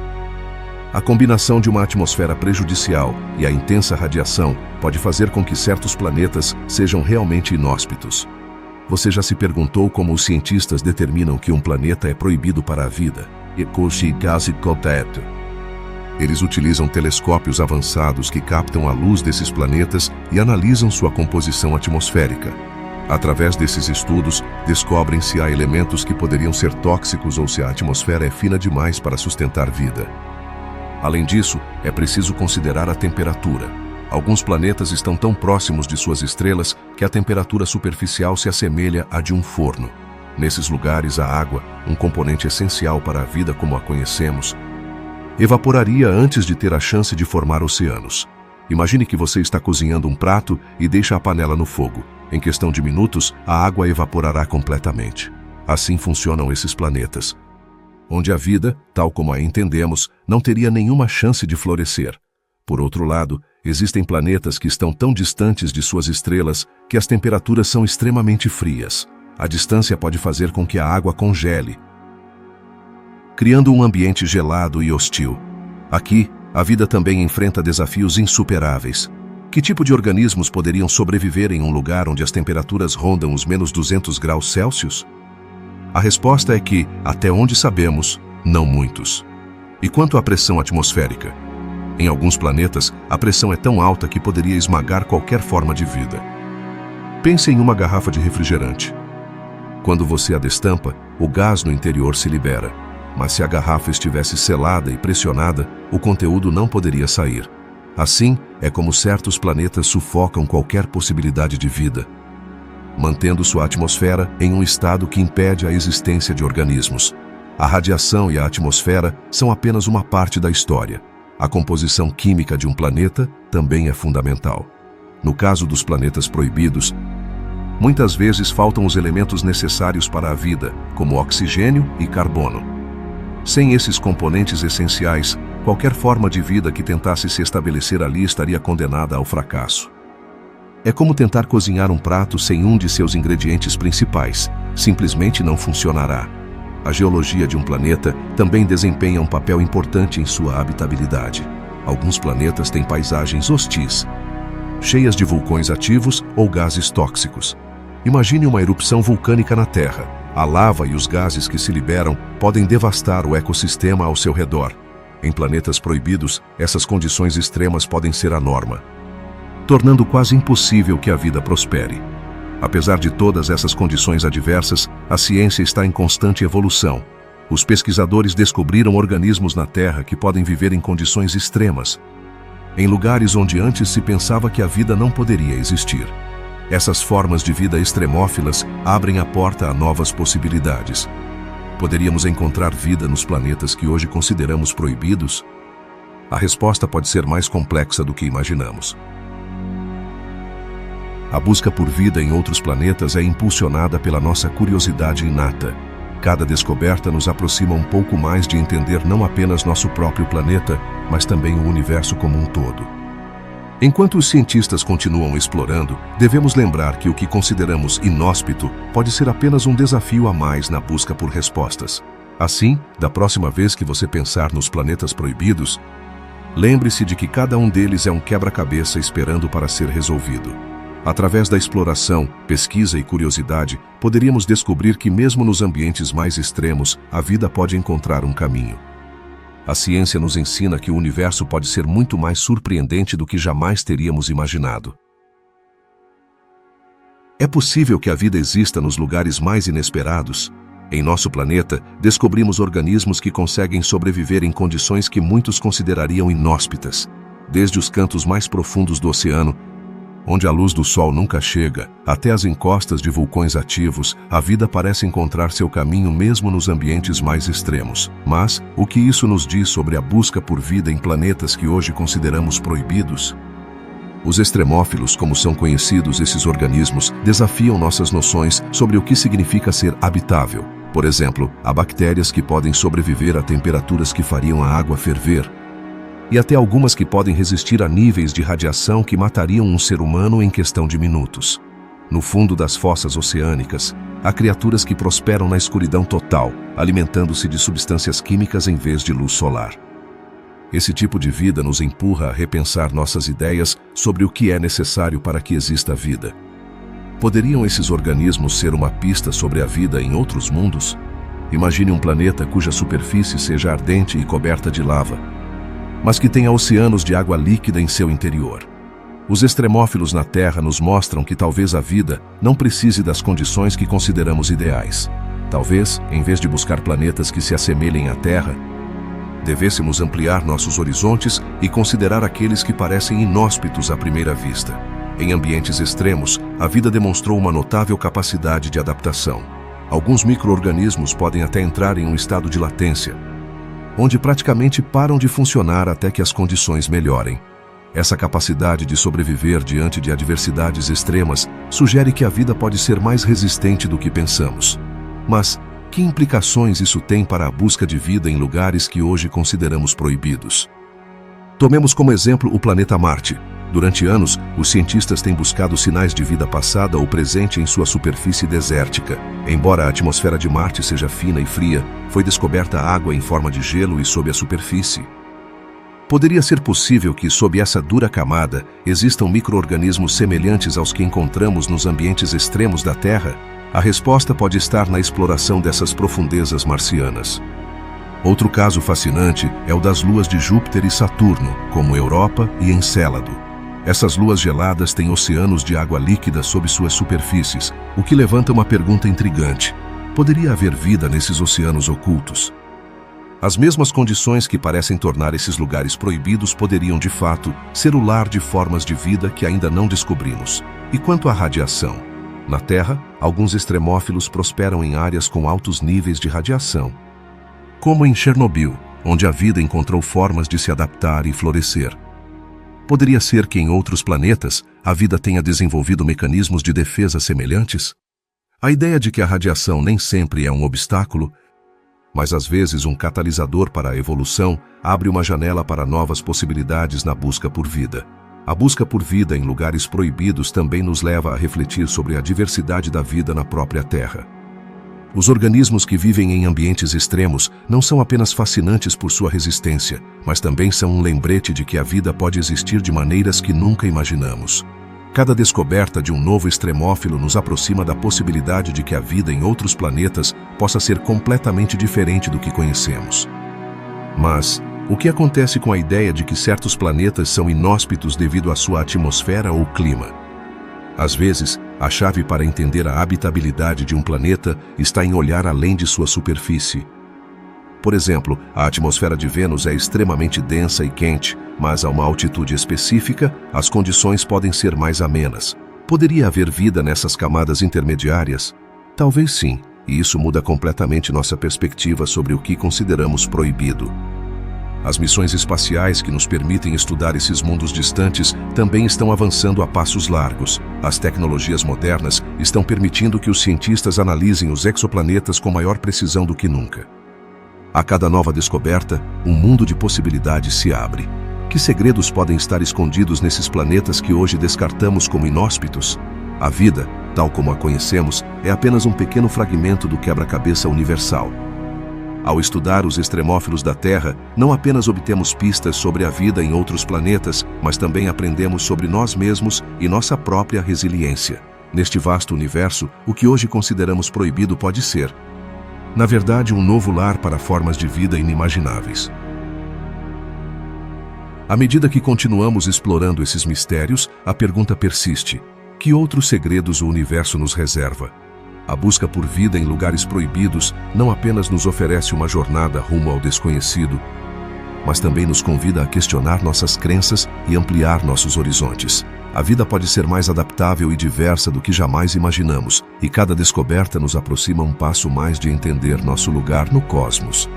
A combinação de uma atmosfera prejudicial e a intensa radiação pode fazer com que certos planetas sejam realmente inóspitos. Você já se perguntou como os cientistas determinam que um planeta é proibido para a vida? Eles utilizam telescópios avançados que captam a luz desses planetas e analisam sua composição atmosférica. Através desses estudos, descobrem se há elementos que poderiam ser tóxicos ou se a atmosfera é fina demais para sustentar vida. Além disso, é preciso considerar a temperatura. Alguns planetas estão tão próximos de suas estrelas que a temperatura superficial se assemelha à de um forno. Nesses lugares, a água, um componente essencial para a vida como a conhecemos, evaporaria antes de ter a chance de formar oceanos. Imagine que você está cozinhando um prato e deixa a panela no fogo. Em questão de minutos, a água evaporará completamente. Assim funcionam esses planetas, onde a vida, tal como a entendemos, não teria nenhuma chance de florescer. Por outro lado, existem planetas que estão tão distantes de suas estrelas que as temperaturas são extremamente frias. A distância pode fazer com que a água congele, criando um ambiente gelado e hostil. Aqui, a vida também enfrenta desafios insuperáveis. Que tipo de organismos poderiam sobreviver em um lugar onde as temperaturas rondam os menos 200 graus Celsius? A resposta é que, até onde sabemos, não muitos. E quanto à pressão atmosférica? Em alguns planetas, a pressão é tão alta que poderia esmagar qualquer forma de vida. Pense em uma garrafa de refrigerante. Quando você a destampa, o gás no interior se libera. Mas se a garrafa estivesse selada e pressionada, o conteúdo não poderia sair. Assim, é como certos planetas sufocam qualquer possibilidade de vida, mantendo sua atmosfera em um estado que impede a existência de organismos. A radiação e a atmosfera são apenas uma parte da história. A composição química de um planeta também é fundamental. No caso dos planetas proibidos, muitas vezes faltam os elementos necessários para a vida, como oxigênio e carbono. Sem esses componentes essenciais, qualquer forma de vida que tentasse se estabelecer ali estaria condenada ao fracasso. É como tentar cozinhar um prato sem um de seus ingredientes principais. Simplesmente não funcionará. A geologia de um planeta também desempenha um papel importante em sua habitabilidade. Alguns planetas têm paisagens hostis, cheias de vulcões ativos ou gases tóxicos. Imagine uma erupção vulcânica na Terra. A lava e os gases que se liberam podem devastar o ecossistema ao seu redor. Em planetas proibidos, essas condições extremas podem ser a norma, tornando quase impossível que a vida prospere. Apesar de todas essas condições adversas, a ciência está em constante evolução. Os pesquisadores descobriram organismos na Terra que podem viver em condições extremas, em lugares onde antes se pensava que a vida não poderia existir. Essas formas de vida extremófilas abrem a porta a novas possibilidades. Poderíamos encontrar vida nos planetas que hoje consideramos proibidos? A resposta pode ser mais complexa do que imaginamos. A busca por vida em outros planetas é impulsionada pela nossa curiosidade inata. Cada descoberta nos aproxima um pouco mais de entender não apenas nosso próprio planeta, mas também o universo como um todo. Enquanto os cientistas continuam explorando, devemos lembrar que o que consideramos inóspito pode ser apenas um desafio a mais na busca por respostas. Assim, da próxima vez que você pensar nos planetas proibidos, lembre-se de que cada um deles é um quebra-cabeça esperando para ser resolvido. Através da exploração, pesquisa e curiosidade, poderíamos descobrir que mesmo nos ambientes mais extremos, a vida pode encontrar um caminho. A ciência nos ensina que o universo pode ser muito mais surpreendente do que jamais teríamos imaginado. É possível que a vida exista nos lugares mais inesperados. Em nosso planeta, descobrimos organismos que conseguem sobreviver em condições que muitos considerariam inóspitas. Desde os cantos mais profundos do oceano, onde a luz do sol nunca chega, até as encostas de vulcões ativos, a vida parece encontrar seu caminho mesmo nos ambientes mais extremos. Mas, o que isso nos diz sobre a busca por vida em planetas que hoje consideramos proibidos? Os extremófilos, como são conhecidos esses organismos, desafiam nossas noções sobre o que significa ser habitável. Por exemplo, há bactérias que podem sobreviver a temperaturas que fariam a água ferver, e até algumas que podem resistir a níveis de radiação que matariam um ser humano em questão de minutos. No fundo das fossas oceânicas, há criaturas que prosperam na escuridão total, alimentando-se de substâncias químicas em vez de luz solar. Esse tipo de vida nos empurra a repensar nossas ideias sobre o que é necessário para que exista vida. Poderiam esses organismos ser uma pista sobre a vida em outros mundos? Imagine um planeta cuja superfície seja ardente e coberta de lava, mas que tenha oceanos de água líquida em seu interior. Os extremófilos na Terra nos mostram que talvez a vida não precise das condições que consideramos ideais. Talvez, em vez de buscar planetas que se assemelhem à Terra, devêssemos ampliar nossos horizontes e considerar aqueles que parecem inóspitos à primeira vista. Em ambientes extremos, a vida demonstrou uma notável capacidade de adaptação. Alguns micro-organismos podem até entrar em um estado de latência, onde praticamente param de funcionar até que as condições melhorem. Essa capacidade de sobreviver diante de adversidades extremas sugere que a vida pode ser mais resistente do que pensamos. Mas, que implicações isso tem para a busca de vida em lugares que hoje consideramos proibidos? Tomemos como exemplo o planeta Marte. Durante anos, os cientistas têm buscado sinais de vida passada ou presente em sua superfície desértica. Embora a atmosfera de Marte seja fina e fria, foi descoberta água em forma de gelo e sob a superfície. Poderia ser possível que, sob essa dura camada, existam micro-organismos semelhantes aos que encontramos nos ambientes extremos da Terra? A resposta pode estar na exploração dessas profundezas marcianas. Outro caso fascinante é o das luas de Júpiter e Saturno, como Europa e Encélado. Essas luas geladas têm oceanos de água líquida sob suas superfícies, o que levanta uma pergunta intrigante. Poderia haver vida nesses oceanos ocultos? As mesmas condições que parecem tornar esses lugares proibidos poderiam, de fato, ser o lar de formas de vida que ainda não descobrimos. E quanto à radiação? Na Terra, alguns extremófilos prosperam em áreas com altos níveis de radiação, como em Chernobyl, onde a vida encontrou formas de se adaptar e florescer. Poderia ser que em outros planetas a vida tenha desenvolvido mecanismos de defesa semelhantes? A ideia de que a radiação nem sempre é um obstáculo, mas às vezes um catalisador para a evolução, abre uma janela para novas possibilidades na busca por vida. A busca por vida em lugares proibidos também nos leva a refletir sobre a diversidade da vida na própria Terra. Os organismos que vivem em ambientes extremos não são apenas fascinantes por sua resistência, mas também são um lembrete de que a vida pode existir de maneiras que nunca imaginamos. Cada descoberta de um novo extremófilo nos aproxima da possibilidade de que a vida em outros planetas possa ser completamente diferente do que conhecemos. Mas, o que acontece com a ideia de que certos planetas são inóspitos devido à sua atmosfera ou clima? Às vezes, a chave para entender a habitabilidade de um planeta está em olhar além de sua superfície. Por exemplo, a atmosfera de Vênus é extremamente densa e quente, mas a uma altitude específica, as condições podem ser mais amenas. Poderia haver vida nessas camadas intermediárias? Talvez sim, e isso muda completamente nossa perspectiva sobre o que consideramos proibido. As missões espaciais que nos permitem estudar esses mundos distantes também estão avançando a passos largos. As tecnologias modernas estão permitindo que os cientistas analisem os exoplanetas com maior precisão do que nunca. A cada nova descoberta, um mundo de possibilidades se abre. Que segredos podem estar escondidos nesses planetas que hoje descartamos como inóspitos? A vida, tal como a conhecemos, é apenas um pequeno fragmento do quebra-cabeça universal. Ao estudar os extremófilos da Terra, não apenas obtemos pistas sobre a vida em outros planetas, mas também aprendemos sobre nós mesmos e nossa própria resiliência. Neste vasto universo, o que hoje consideramos proibido pode ser, na verdade, um novo lar para formas de vida inimagináveis. À medida que continuamos explorando esses mistérios, a pergunta persiste: que outros segredos o universo nos reserva? A busca por vida em lugares proibidos não apenas nos oferece uma jornada rumo ao desconhecido, mas também nos convida a questionar nossas crenças e ampliar nossos horizontes. A vida pode ser mais adaptável e diversa do que jamais imaginamos, e cada descoberta nos aproxima um passo mais de entender nosso lugar no cosmos.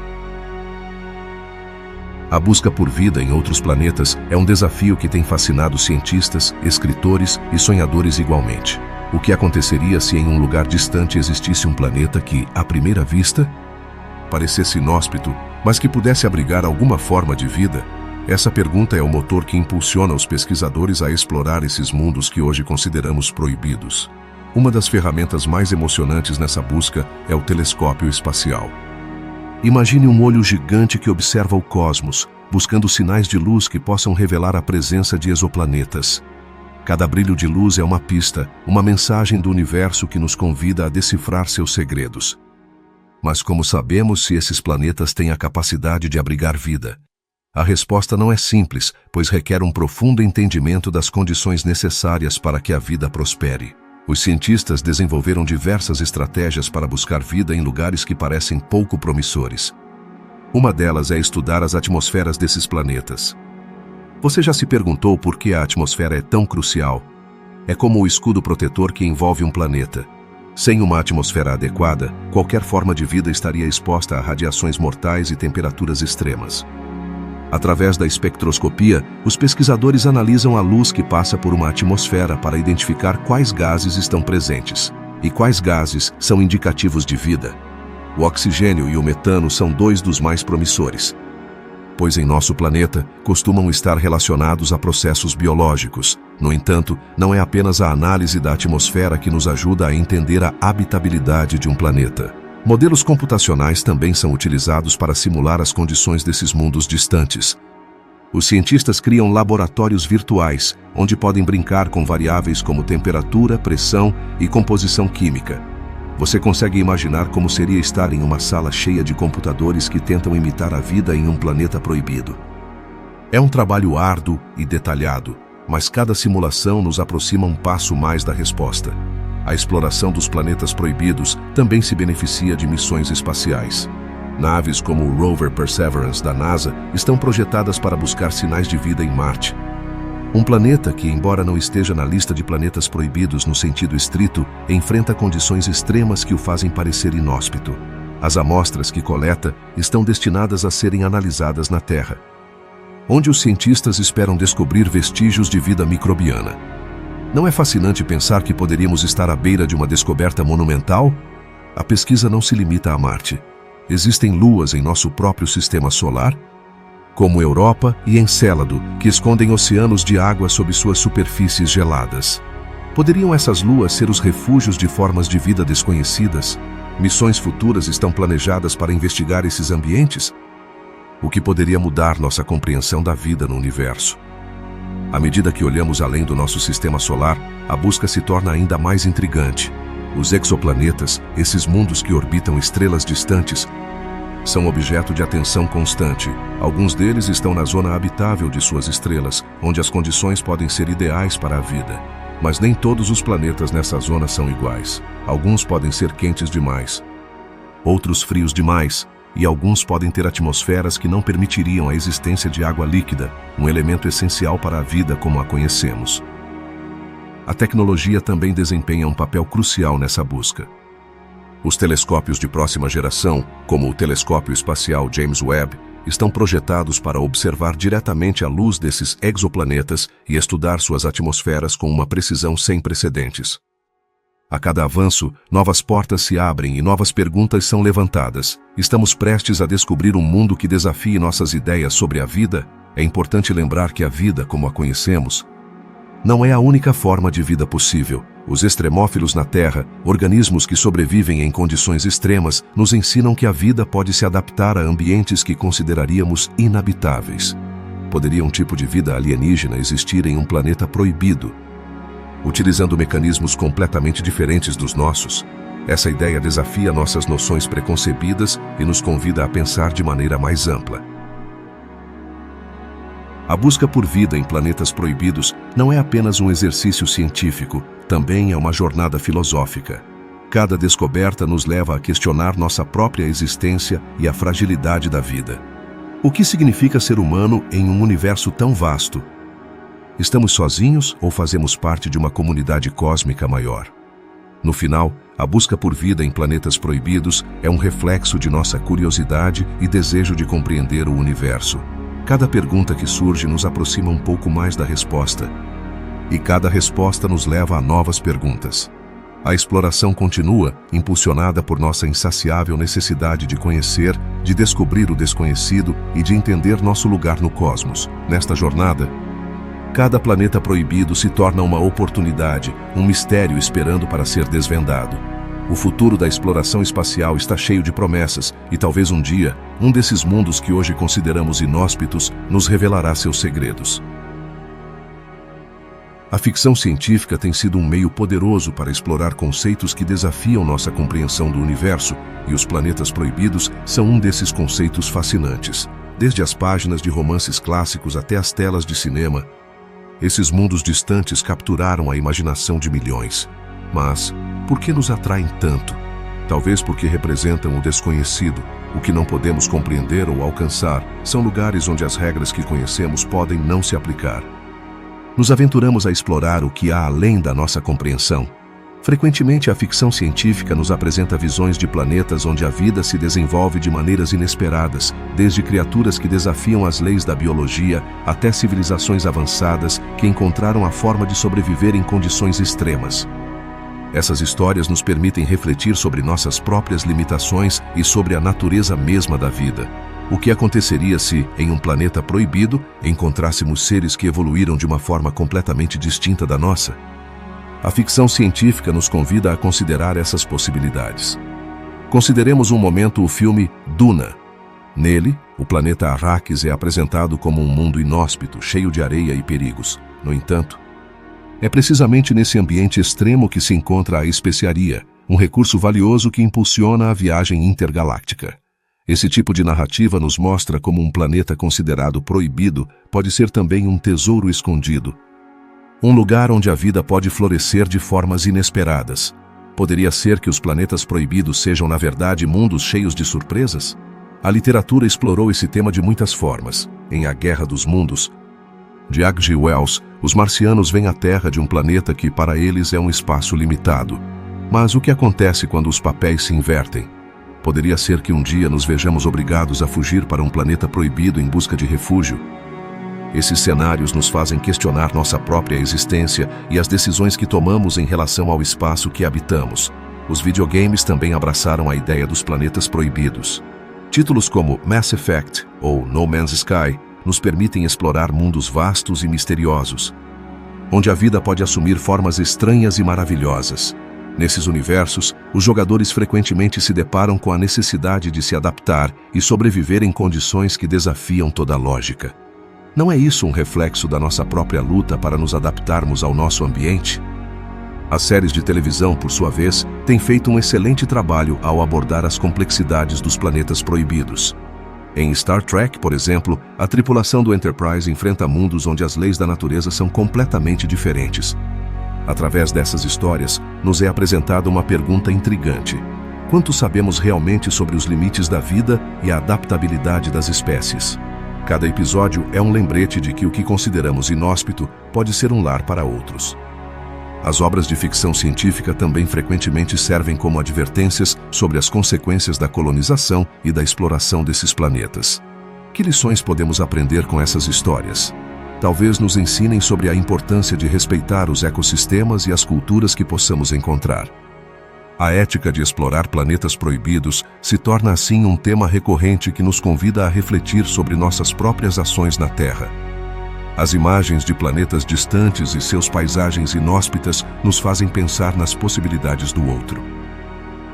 A busca por vida em outros planetas é um desafio que tem fascinado cientistas, escritores e sonhadores igualmente. O que aconteceria se em um lugar distante existisse um planeta que, à primeira vista, parecesse inóspito, mas que pudesse abrigar alguma forma de vida? Essa pergunta é o motor que impulsiona os pesquisadores a explorar esses mundos que hoje consideramos proibidos. Uma das ferramentas mais emocionantes nessa busca é o telescópio espacial. Imagine um olho gigante que observa o cosmos, buscando sinais de luz que possam revelar a presença de exoplanetas. Cada brilho de luz é uma pista, uma mensagem do universo que nos convida a decifrar seus segredos. Mas como sabemos se esses planetas têm a capacidade de abrigar vida? A resposta não é simples, pois requer um profundo entendimento das condições necessárias para que a vida prospere. Os cientistas desenvolveram diversas estratégias para buscar vida em lugares que parecem pouco promissores. Uma delas é estudar as atmosferas desses planetas. Você já se perguntou por que a atmosfera é tão crucial? É como o escudo protetor que envolve um planeta. Sem uma atmosfera adequada, qualquer forma de vida estaria exposta a radiações mortais e temperaturas extremas. Através da espectroscopia, os pesquisadores analisam a luz que passa por uma atmosfera para identificar quais gases estão presentes e quais gases são indicativos de vida. O oxigênio e o metano são dois dos mais promissores, pois em nosso planeta costumam estar relacionados a processos biológicos. No entanto, não é apenas a análise da atmosfera que nos ajuda a entender a habitabilidade de um planeta. Modelos computacionais também são utilizados para simular as condições desses mundos distantes. Os cientistas criam laboratórios virtuais, onde podem brincar com variáveis como temperatura, pressão e composição química. Você consegue imaginar como seria estar em uma sala cheia de computadores que tentam imitar a vida em um planeta proibido. É um trabalho árduo e detalhado, mas cada simulação nos aproxima um passo mais da resposta. A exploração dos planetas proibidos também se beneficia de missões espaciais. Naves como o Rover Perseverance da NASA estão projetadas para buscar sinais de vida em Marte. Um planeta que, embora não esteja na lista de planetas proibidos no sentido estrito, enfrenta condições extremas que o fazem parecer inóspito. As amostras que coleta estão destinadas a serem analisadas na Terra, onde os cientistas esperam descobrir vestígios de vida microbiana. Não é fascinante pensar que poderíamos estar à beira de uma descoberta monumental? A pesquisa não se limita a Marte. Existem luas em nosso próprio sistema solar, como Europa e Encélado, que escondem oceanos de água sob suas superfícies geladas. Poderiam essas luas ser os refúgios de formas de vida desconhecidas? Missões futuras estão planejadas para investigar esses ambientes? O que poderia mudar nossa compreensão da vida no universo? À medida que olhamos além do nosso sistema solar, a busca se torna ainda mais intrigante. Os exoplanetas, esses mundos que orbitam estrelas distantes, são objeto de atenção constante. Alguns deles estão na zona habitável de suas estrelas, onde as condições podem ser ideais para a vida. Mas nem todos os planetas nessa zona são iguais. Alguns podem ser quentes demais, outros frios demais, e alguns podem ter atmosferas que não permitiriam a existência de água líquida, um elemento essencial para a vida como a conhecemos. A tecnologia também desempenha um papel crucial nessa busca. Os telescópios de próxima geração, como o Telescópio Espacial James Webb, estão projetados para observar diretamente a luz desses exoplanetas e estudar suas atmosferas com uma precisão sem precedentes. A cada avanço, novas portas se abrem e novas perguntas são levantadas. Estamos prestes a descobrir um mundo que desafie nossas ideias sobre a vida. É importante lembrar que a vida, como a conhecemos, não é a única forma de vida possível. Os extremófilos na Terra, organismos que sobrevivem em condições extremas, nos ensinam que a vida pode se adaptar a ambientes que consideraríamos inabitáveis. Poderia um tipo de vida alienígena existir em um planeta proibido, utilizando mecanismos completamente diferentes dos nossos? Essa ideia desafia nossas noções preconcebidas e nos convida a pensar de maneira mais ampla. A busca por vida em planetas proibidos não é apenas um exercício científico, também é uma jornada filosófica. Cada descoberta nos leva a questionar nossa própria existência e a fragilidade da vida. O que significa ser humano em um universo tão vasto? Estamos sozinhos ou fazemos parte de uma comunidade cósmica maior? No final, a busca por vida em planetas proibidos é um reflexo de nossa curiosidade e desejo de compreender o universo. Cada pergunta que surge nos aproxima um pouco mais da resposta, e cada resposta nos leva a novas perguntas. A exploração continua, impulsionada por nossa insaciável necessidade de conhecer, de descobrir o desconhecido e de entender nosso lugar no cosmos. Nesta jornada, cada planeta proibido se torna uma oportunidade, um mistério esperando para ser desvendado. O futuro da exploração espacial está cheio de promessas e talvez um dia, um desses mundos que hoje consideramos inóspitos nos revelará seus segredos. A ficção científica tem sido um meio poderoso para explorar conceitos que desafiam nossa compreensão do universo, e os planetas proibidos são um desses conceitos fascinantes. Desde as páginas de romances clássicos até as telas de cinema, esses mundos distantes capturaram a imaginação de milhões. Mas, por que nos atraem tanto? Talvez porque representam o desconhecido, o que não podemos compreender ou alcançar. São lugares onde as regras que conhecemos podem não se aplicar. Nos aventuramos a explorar o que há além da nossa compreensão. Frequentemente, a ficção científica nos apresenta visões de planetas onde a vida se desenvolve de maneiras inesperadas, desde criaturas que desafiam as leis da biologia até civilizações avançadas que encontraram a forma de sobreviver em condições extremas. Essas histórias nos permitem refletir sobre nossas próprias limitações e sobre a natureza mesma da vida. O que aconteceria se, em um planeta proibido, encontrássemos seres que evoluíram de uma forma completamente distinta da nossa? A ficção científica nos convida a considerar essas possibilidades. Consideremos um momento o filme Duna. Nele, o planeta Arrakis é apresentado como um mundo inóspito, cheio de areia e perigos. No entanto, é precisamente nesse ambiente extremo que se encontra a especiaria, um recurso valioso que impulsiona a viagem intergaláctica. Esse tipo de narrativa nos mostra como um planeta considerado proibido pode ser também um tesouro escondido. Um lugar onde a vida pode florescer de formas inesperadas. Poderia ser que os planetas proibidos sejam, na verdade, mundos cheios de surpresas? A literatura explorou esse tema de muitas formas. Em A Guerra dos Mundos, de H.G. Wells, os marcianos veem a Terra de um planeta que, para eles, é um espaço limitado. Mas o que acontece quando os papéis se invertem? Poderia ser que um dia nos vejamos obrigados a fugir para um planeta proibido em busca de refúgio. Esses cenários nos fazem questionar nossa própria existência e as decisões que tomamos em relação ao espaço que habitamos. Os videogames também abraçaram a ideia dos planetas proibidos. Títulos como Mass Effect ou No Man's Sky nos permitem explorar mundos vastos e misteriosos, onde a vida pode assumir formas estranhas e maravilhosas. Nesses universos, os jogadores frequentemente se deparam com a necessidade de se adaptar e sobreviver em condições que desafiam toda a lógica. Não é isso um reflexo da nossa própria luta para nos adaptarmos ao nosso ambiente? As séries de televisão, por sua vez, têm feito um excelente trabalho ao abordar as complexidades dos planetas proibidos. Em Star Trek, por exemplo, a tripulação do Enterprise enfrenta mundos onde as leis da natureza são completamente diferentes. Através dessas histórias, nos é apresentada uma pergunta intrigante. Quanto sabemos realmente sobre os limites da vida e a adaptabilidade das espécies? Cada episódio é um lembrete de que o que consideramos inóspito pode ser um lar para outros. As obras de ficção científica também frequentemente servem como advertências sobre as consequências da colonização e da exploração desses planetas. Que lições podemos aprender com essas histórias? Talvez nos ensinem sobre a importância de respeitar os ecossistemas e as culturas que possamos encontrar. A ética de explorar planetas proibidos se torna assim um tema recorrente que nos convida a refletir sobre nossas próprias ações na Terra. As imagens de planetas distantes e seus paisagens inóspitas nos fazem pensar nas possibilidades do outro.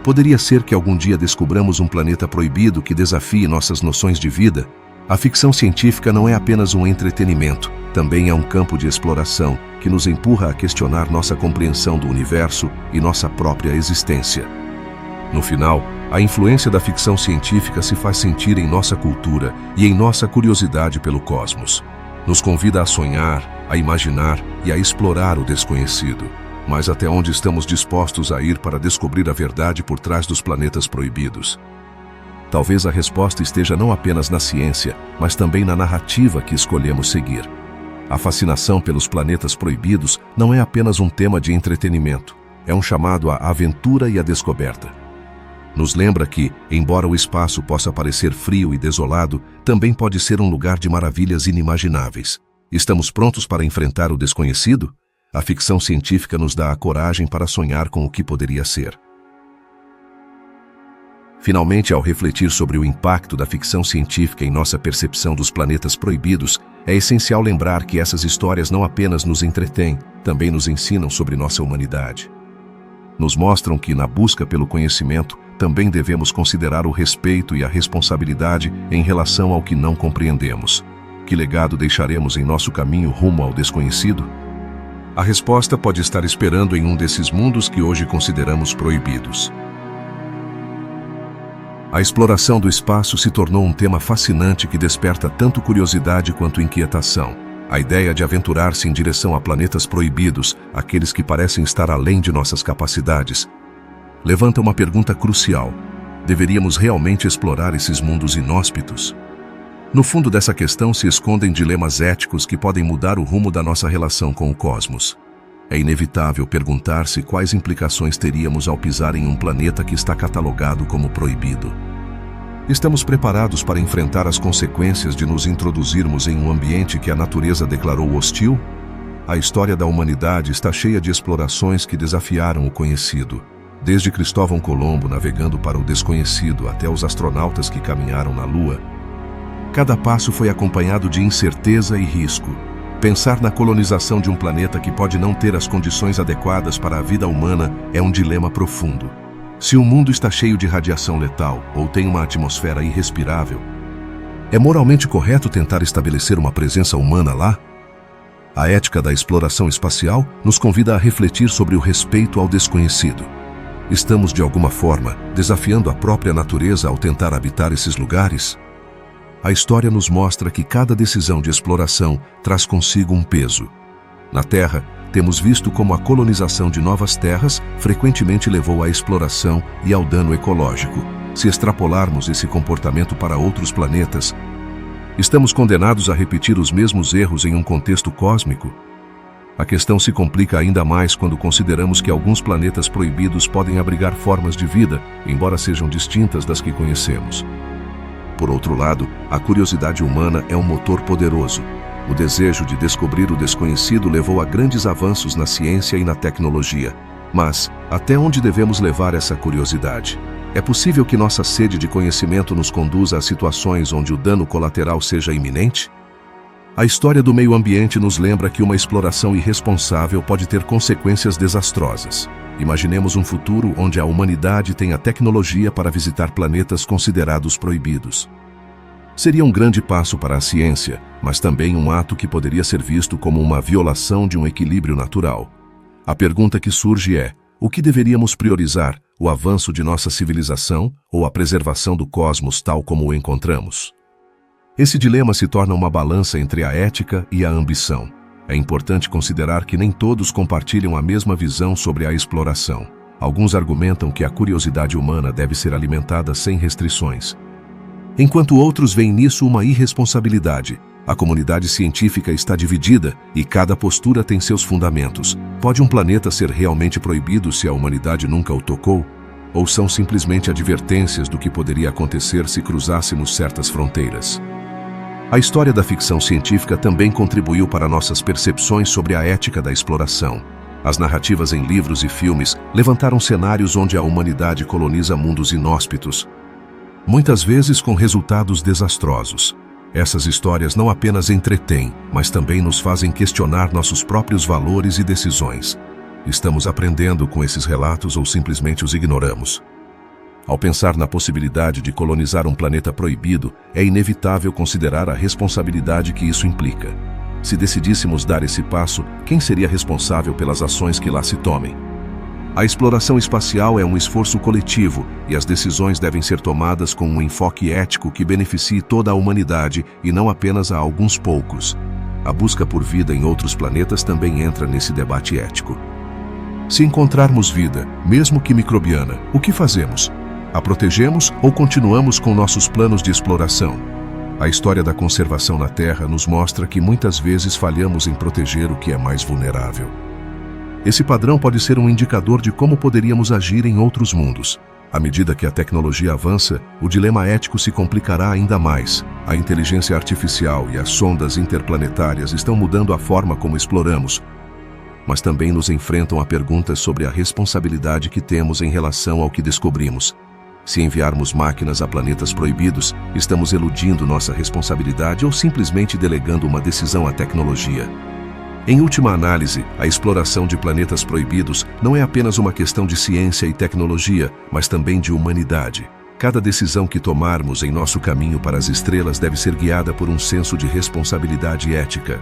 Poderia ser que algum dia descobramos um planeta proibido que desafie nossas noções de vida? A ficção científica não é apenas um entretenimento, também é um campo de exploração que nos empurra a questionar nossa compreensão do universo e nossa própria existência. No final, a influência da ficção científica se faz sentir em nossa cultura e em nossa curiosidade pelo cosmos. Nos convida a sonhar, a imaginar e a explorar o desconhecido. mas até onde estamos dispostos a ir para descobrir a verdade por trás dos planetas proibidos? Talvez a resposta esteja não apenas na ciência, mas também na narrativa que escolhemos seguir. A fascinação pelos planetas proibidos não é apenas um tema de entretenimento, é um chamado à aventura e à descoberta. Nos lembra que, embora o espaço possa parecer frio e desolado, também pode ser um lugar de maravilhas inimagináveis. Estamos prontos para enfrentar o desconhecido? A ficção científica nos dá a coragem para sonhar com o que poderia ser. Finalmente, ao refletir sobre o impacto da ficção científica em nossa percepção dos planetas proibidos, é essencial lembrar que essas histórias não apenas nos entretêm, também nos ensinam sobre nossa humanidade. Nos mostram que, na busca pelo conhecimento, também devemos considerar o respeito e a responsabilidade em relação ao que não compreendemos. Que legado deixaremos em nosso caminho rumo ao desconhecido? A resposta pode estar esperando em um desses mundos que hoje consideramos proibidos. A exploração do espaço se tornou um tema fascinante que desperta tanto curiosidade quanto inquietação. A ideia de aventurar-se em direção a planetas proibidos, aqueles que parecem estar além de nossas capacidades, levanta uma pergunta crucial: deveríamos realmente explorar esses mundos inóspitos? No fundo dessa questão se escondem dilemas éticos que podem mudar o rumo da nossa relação com o cosmos. É inevitável perguntar-se quais implicações teríamos ao pisar em um planeta que está catalogado como proibido. Estamos preparados para enfrentar as consequências de nos introduzirmos em um ambiente que a natureza declarou hostil? A história da humanidade está cheia de explorações que desafiaram o conhecido. Desde Cristóvão Colombo navegando para o desconhecido até os astronautas que caminharam na Lua, cada passo foi acompanhado de incerteza e risco. Pensar na colonização de um planeta que pode não ter as condições adequadas para a vida humana é um dilema profundo. Se o mundo está cheio de radiação letal ou tem uma atmosfera irrespirável, é moralmente correto tentar estabelecer uma presença humana lá? A ética da exploração espacial nos convida a refletir sobre o respeito ao desconhecido. Estamos, de alguma forma, desafiando a própria natureza ao tentar habitar esses lugares? A história nos mostra que cada decisão de exploração traz consigo um peso. Na Terra, temos visto como a colonização de novas terras frequentemente levou à exploração e ao dano ecológico. Se extrapolarmos esse comportamento para outros planetas, estamos condenados a repetir os mesmos erros em um contexto cósmico? A questão se complica ainda mais quando consideramos que alguns planetas proibidos podem abrigar formas de vida, embora sejam distintas das que conhecemos. Por outro lado, a curiosidade humana é um motor poderoso. O desejo de descobrir o desconhecido levou a grandes avanços na ciência e na tecnologia. Mas, até onde devemos levar essa curiosidade? É possível que nossa sede de conhecimento nos conduza a situações onde o dano colateral seja iminente? A história do meio ambiente nos lembra que uma exploração irresponsável pode ter consequências desastrosas. Imaginemos um futuro onde a humanidade tem a tecnologia para visitar planetas considerados proibidos. Seria um grande passo para a ciência, mas também um ato que poderia ser visto como uma violação de um equilíbrio natural. A pergunta que surge é: o que deveríamos priorizar, o avanço de nossa civilização ou a preservação do cosmos tal como o encontramos? Esse dilema se torna uma balança entre a ética e a ambição. É importante considerar que nem todos compartilham a mesma visão sobre a exploração. Alguns argumentam que a curiosidade humana deve ser alimentada sem restrições, enquanto outros veem nisso uma irresponsabilidade. A comunidade científica está dividida e cada postura tem seus fundamentos. Pode um planeta ser realmente proibido se a humanidade nunca o tocou? Ou são simplesmente advertências do que poderia acontecer se cruzássemos certas fronteiras? A história da ficção científica também contribuiu para nossas percepções sobre a ética da exploração. As narrativas em livros e filmes levantaram cenários onde a humanidade coloniza mundos inóspitos, muitas vezes com resultados desastrosos. Essas histórias não apenas entretêm, mas também nos fazem questionar nossos próprios valores e decisões. Estamos aprendendo com esses relatos ou simplesmente os ignoramos? Ao pensar na possibilidade de colonizar um planeta proibido, é inevitável considerar a responsabilidade que isso implica. Se decidíssemos dar esse passo, quem seria responsável pelas ações que lá se tomem? A exploração espacial é um esforço coletivo e as decisões devem ser tomadas com um enfoque ético que beneficie toda a humanidade e não apenas a alguns poucos. A busca por vida em outros planetas também entra nesse debate ético. Se encontrarmos vida, mesmo que microbiana, o que fazemos? A protegemos ou continuamos com nossos planos de exploração? A história da conservação na Terra nos mostra que muitas vezes falhamos em proteger o que é mais vulnerável. Esse padrão pode ser um indicador de como poderíamos agir em outros mundos. À medida que a tecnologia avança, o dilema ético se complicará ainda mais. A inteligência artificial e as sondas interplanetárias estão mudando a forma como exploramos, mas também nos enfrentam a perguntas sobre a responsabilidade que temos em relação ao que descobrimos. Se enviarmos máquinas a planetas proibidos, estamos eludindo nossa responsabilidade ou simplesmente delegando uma decisão à tecnologia? Em última análise, a exploração de planetas proibidos não é apenas uma questão de ciência e tecnologia, mas também de humanidade. Cada decisão que tomarmos em nosso caminho para as estrelas deve ser guiada por um senso de responsabilidade ética.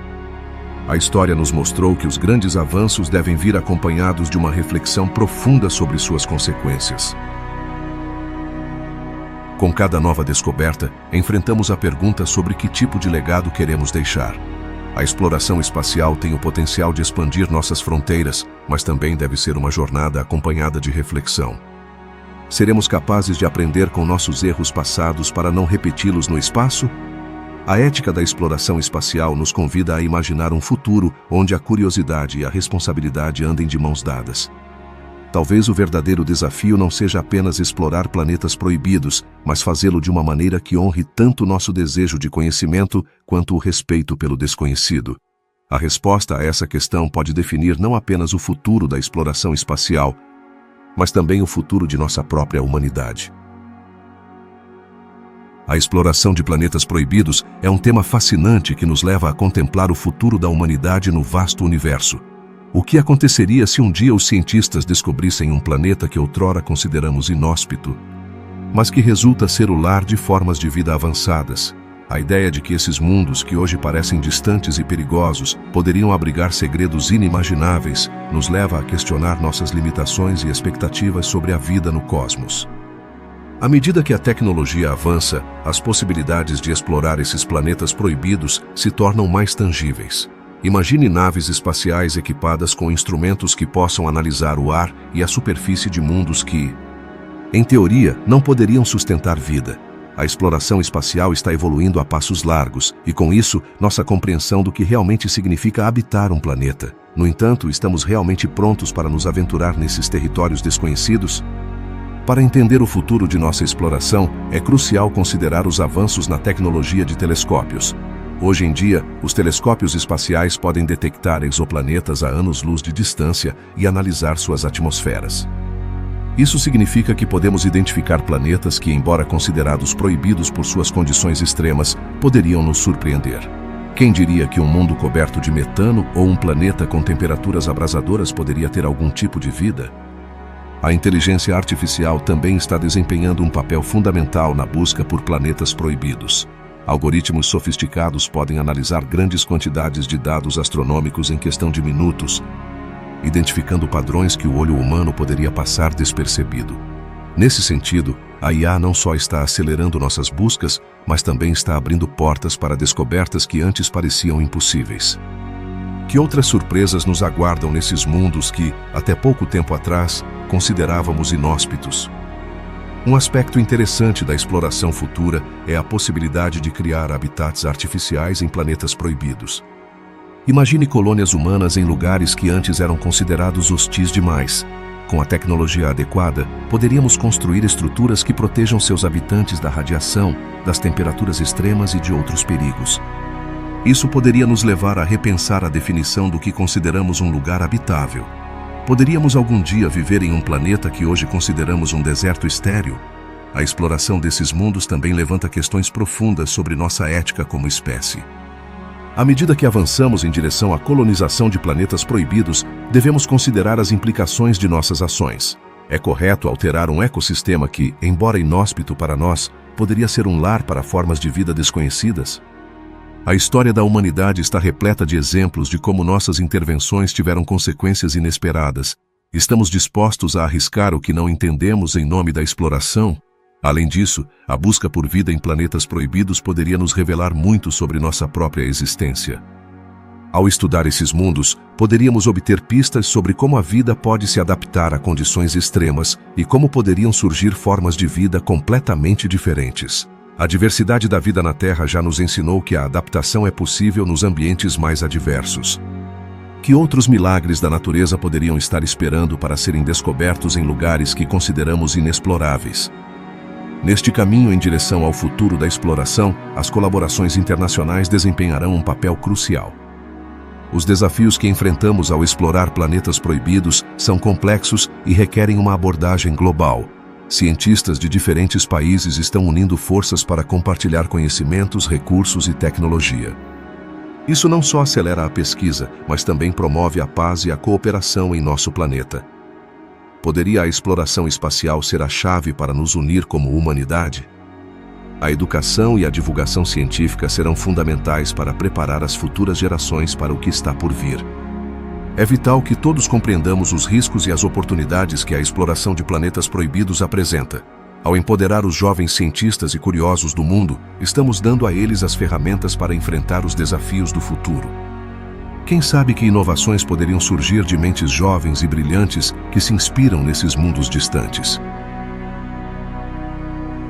A história nos mostrou que os grandes avanços devem vir acompanhados de uma reflexão profunda sobre suas consequências. Com cada nova descoberta, enfrentamos a pergunta sobre que tipo de legado queremos deixar. A exploração espacial tem o potencial de expandir nossas fronteiras, mas também deve ser uma jornada acompanhada de reflexão. Seremos capazes de aprender com nossos erros passados para não repeti-los no espaço? A ética da exploração espacial nos convida a imaginar um futuro onde a curiosidade e a responsabilidade andem de mãos dadas. Talvez o verdadeiro desafio não seja apenas explorar planetas proibidos, mas fazê-lo de uma maneira que honre tanto nosso desejo de conhecimento quanto o respeito pelo desconhecido. A resposta a essa questão pode definir não apenas o futuro da exploração espacial, mas também o futuro de nossa própria humanidade. A exploração de planetas proibidos é um tema fascinante que nos leva a contemplar o futuro da humanidade no vasto universo. O que aconteceria se um dia os cientistas descobrissem um planeta que outrora consideramos inóspito, mas que resulta ser o lar de formas de vida avançadas? A ideia de que esses mundos, que hoje parecem distantes e perigosos, poderiam abrigar segredos inimagináveis, nos leva a questionar nossas limitações e expectativas sobre a vida no cosmos. À medida que a tecnologia avança, as possibilidades de explorar esses planetas proibidos se tornam mais tangíveis. Imagine naves espaciais equipadas com instrumentos que possam analisar o ar e a superfície de mundos que, em teoria, não poderiam sustentar vida. A exploração espacial está evoluindo a passos largos, e com isso, nossa compreensão do que realmente significa habitar um planeta. No entanto, estamos realmente prontos para nos aventurar nesses territórios desconhecidos? Para entender o futuro de nossa exploração, é crucial considerar os avanços na tecnologia de telescópios. Hoje em dia, os telescópios espaciais podem detectar exoplanetas a anos-luz de distância e analisar suas atmosferas. Isso significa que podemos identificar planetas que, embora considerados proibidos por suas condições extremas, poderiam nos surpreender. Quem diria que um mundo coberto de metano ou um planeta com temperaturas abrasadoras poderia ter algum tipo de vida? A inteligência artificial também está desempenhando um papel fundamental na busca por planetas proibidos. Algoritmos sofisticados podem analisar grandes quantidades de dados astronômicos em questão de minutos, identificando padrões que o olho humano poderia passar despercebido. Nesse sentido, a IA não só está acelerando nossas buscas, mas também está abrindo portas para descobertas que antes pareciam impossíveis. Que outras surpresas nos aguardam nesses mundos que, até pouco tempo atrás, considerávamos inóspitos? Um aspecto interessante da exploração futura é a possibilidade de criar habitats artificiais em planetas proibidos. Imagine colônias humanas em lugares que antes eram considerados hostis demais. Com a tecnologia adequada, poderíamos construir estruturas que protejam seus habitantes da radiação, das temperaturas extremas e de outros perigos. Isso poderia nos levar a repensar a definição do que consideramos um lugar habitável. Poderíamos algum dia viver em um planeta que hoje consideramos um deserto estéril? A exploração desses mundos também levanta questões profundas sobre nossa ética como espécie. À medida que avançamos em direção à colonização de planetas proibidos, devemos considerar as implicações de nossas ações. É correto alterar um ecossistema que, embora inóspito para nós, poderia ser um lar para formas de vida desconhecidas? A história da humanidade está repleta de exemplos de como nossas intervenções tiveram consequências inesperadas. Estamos dispostos a arriscar o que não entendemos em nome da exploração? Além disso, a busca por vida em planetas proibidos poderia nos revelar muito sobre nossa própria existência. Ao estudar esses mundos, poderíamos obter pistas sobre como a vida pode se adaptar a condições extremas e como poderiam surgir formas de vida completamente diferentes. A diversidade da vida na Terra já nos ensinou que a adaptação é possível nos ambientes mais adversos. Que outros milagres da natureza poderiam estar esperando para serem descobertos em lugares que consideramos inexploráveis? Neste caminho em direção ao futuro da exploração, as colaborações internacionais desempenharão um papel crucial. Os desafios que enfrentamos ao explorar planetas proibidos são complexos e requerem uma abordagem global. Cientistas de diferentes países estão unindo forças para compartilhar conhecimentos, recursos e tecnologia. Isso não só acelera a pesquisa, mas também promove a paz e a cooperação em nosso planeta. Poderia a exploração espacial ser a chave para nos unir como humanidade? A educação e a divulgação científica serão fundamentais para preparar as futuras gerações para o que está por vir. É vital que todos compreendamos os riscos e as oportunidades que a exploração de planetas proibidos apresenta. Ao empoderar os jovens cientistas e curiosos do mundo, estamos dando a eles as ferramentas para enfrentar os desafios do futuro. Quem sabe que inovações poderiam surgir de mentes jovens e brilhantes que se inspiram nesses mundos distantes.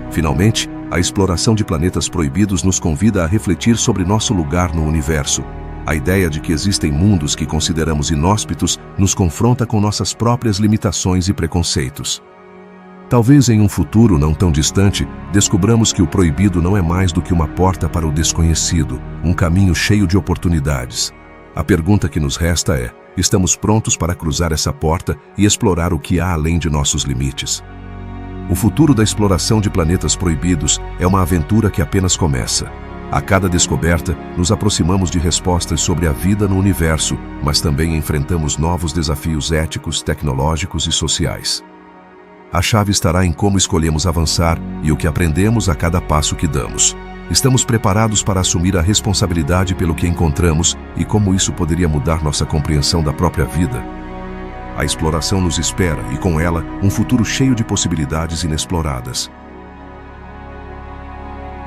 Finalmente, a exploração de planetas proibidos nos convida a refletir sobre nosso lugar no universo. A ideia de que existem mundos que consideramos inóspitos nos confronta com nossas próprias limitações e preconceitos. Talvez em um futuro não tão distante, descubramos que o proibido não é mais do que uma porta para o desconhecido, um caminho cheio de oportunidades. A pergunta que nos resta é: estamos prontos para cruzar essa porta e explorar o que há além de nossos limites? O futuro da exploração de planetas proibidos é uma aventura que apenas começa. A cada descoberta, nos aproximamos de respostas sobre a vida no universo, mas também enfrentamos novos desafios éticos, tecnológicos e sociais. A chave estará em como escolhemos avançar e o que aprendemos a cada passo que damos. Estamos preparados para assumir a responsabilidade pelo que encontramos e como isso poderia mudar nossa compreensão da própria vida. A exploração nos espera e, com ela, um futuro cheio de possibilidades inexploradas.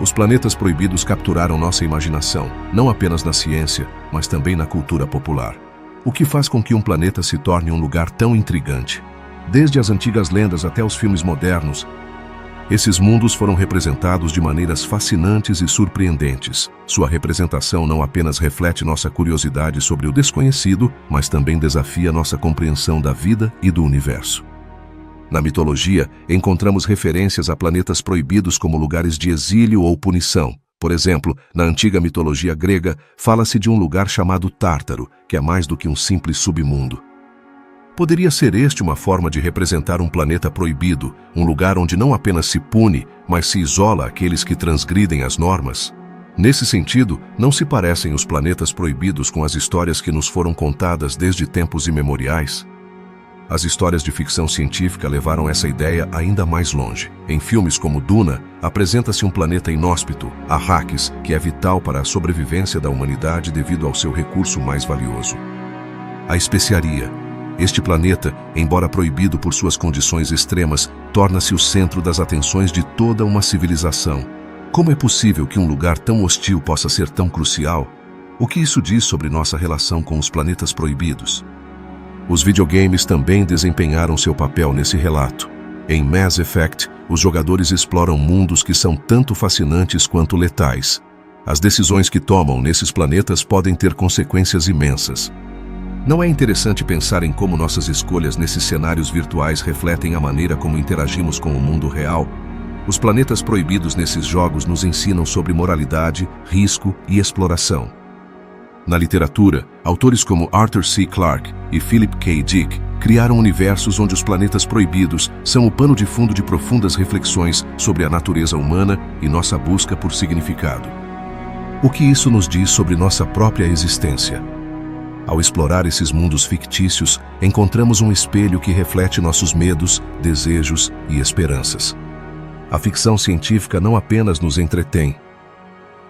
Os planetas proibidos capturaram nossa imaginação, não apenas na ciência, mas também na cultura popular. O que faz com que um planeta se torne um lugar tão intrigante? Desde as antigas lendas até os filmes modernos, esses mundos foram representados de maneiras fascinantes e surpreendentes. Sua representação não apenas reflete nossa curiosidade sobre o desconhecido, mas também desafia nossa compreensão da vida e do universo. Na mitologia, encontramos referências a planetas proibidos como lugares de exílio ou punição. Por exemplo, na antiga mitologia grega, fala-se de um lugar chamado Tártaro, que é mais do que um simples submundo. Poderia ser este uma forma de representar um planeta proibido, um lugar onde não apenas se pune, mas se isola aqueles que transgridem as normas? Nesse sentido, não se parecem os planetas proibidos com as histórias que nos foram contadas desde tempos imemoriais? As histórias de ficção científica levaram essa ideia ainda mais longe. Em filmes como Duna, apresenta-se um planeta inóspito, Arrakis, que é vital para a sobrevivência da humanidade devido ao seu recurso mais valioso: a especiaria. Este planeta, embora proibido por suas condições extremas, torna-se o centro das atenções de toda uma civilização. Como é possível que um lugar tão hostil possa ser tão crucial? O que isso diz sobre nossa relação com os planetas proibidos? Os videogames também desempenharam seu papel nesse relato. Em Mass Effect, os jogadores exploram mundos que são tanto fascinantes quanto letais. As decisões que tomam nesses planetas podem ter consequências imensas. Não é interessante pensar em como nossas escolhas nesses cenários virtuais refletem a maneira como interagimos com o mundo real? Os planetas proibidos nesses jogos nos ensinam sobre moralidade, risco e exploração. Na literatura, autores como Arthur C. Clarke e Philip K. Dick criaram universos onde os planetas proibidos são o pano de fundo de profundas reflexões sobre a natureza humana e nossa busca por significado. O que isso nos diz sobre nossa própria existência? Ao explorar esses mundos fictícios, encontramos um espelho que reflete nossos medos, desejos e esperanças. A ficção científica não apenas nos entretém,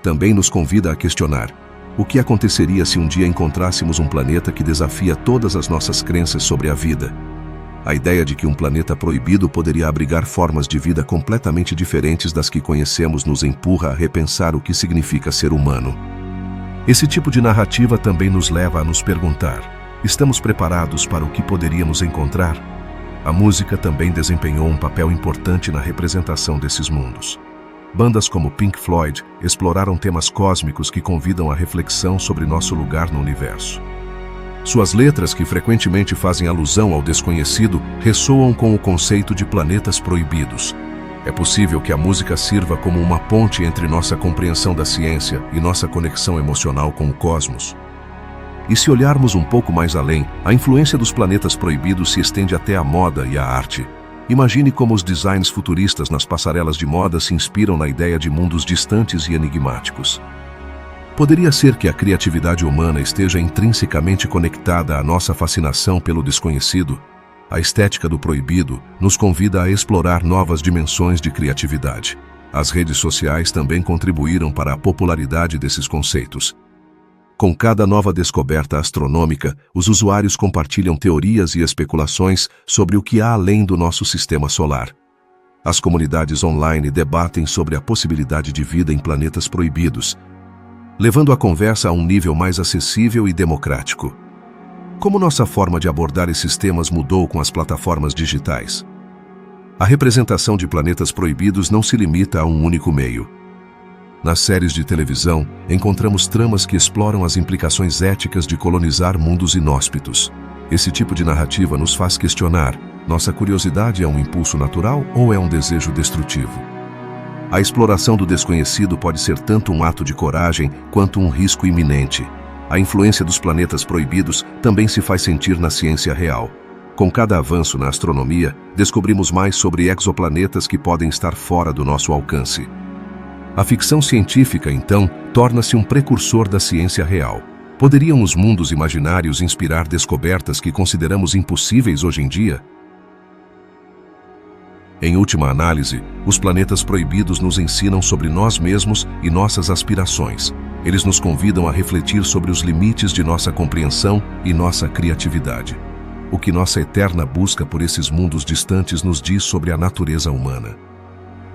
também nos convida a questionar: o que aconteceria se um dia encontrássemos um planeta que desafia todas as nossas crenças sobre a vida? A ideia de que um planeta proibido poderia abrigar formas de vida completamente diferentes das que conhecemos nos empurra a repensar o que significa ser humano. Esse tipo de narrativa também nos leva a nos perguntar: estamos preparados para o que poderíamos encontrar? A música também desempenhou um papel importante na representação desses mundos. Bandas como Pink Floyd exploraram temas cósmicos que convidam à reflexão sobre nosso lugar no universo. Suas letras, que frequentemente fazem alusão ao desconhecido, ressoam com o conceito de planetas proibidos. É possível que a música sirva como uma ponte entre nossa compreensão da ciência e nossa conexão emocional com o cosmos. E se olharmos um pouco mais além, a influência dos planetas proibidos se estende até a moda e a arte. Imagine como os designs futuristas nas passarelas de moda se inspiram na ideia de mundos distantes e enigmáticos. Poderia ser que a criatividade humana esteja intrinsecamente conectada à nossa fascinação pelo desconhecido. A estética do proibido nos convida a explorar novas dimensões de criatividade. As redes sociais também contribuíram para a popularidade desses conceitos. Com cada nova descoberta astronômica, os usuários compartilham teorias e especulações sobre o que há além do nosso sistema solar. As comunidades online debatem sobre a possibilidade de vida em planetas proibidos, levando a conversa a um nível mais acessível e democrático. Como nossa forma de abordar esses temas mudou com as plataformas digitais? A representação de planetas proibidos não se limita a um único meio. Nas séries de televisão, encontramos tramas que exploram as implicações éticas de colonizar mundos inóspitos. Esse tipo de narrativa nos faz questionar: nossa curiosidade é um impulso natural ou é um desejo destrutivo? A exploração do desconhecido pode ser tanto um ato de coragem quanto um risco iminente. A influência dos planetas proibidos também se faz sentir na ciência real. Com cada avanço na astronomia, descobrimos mais sobre exoplanetas que podem estar fora do nosso alcance. A ficção científica, então, torna-se um precursor da ciência real. Poderiam os mundos imaginários inspirar descobertas que consideramos impossíveis hoje em dia? Em última análise, os planetas proibidos nos ensinam sobre nós mesmos e nossas aspirações. Eles nos convidam a refletir sobre os limites de nossa compreensão e nossa criatividade. O que nossa eterna busca por esses mundos distantes nos diz sobre a natureza humana.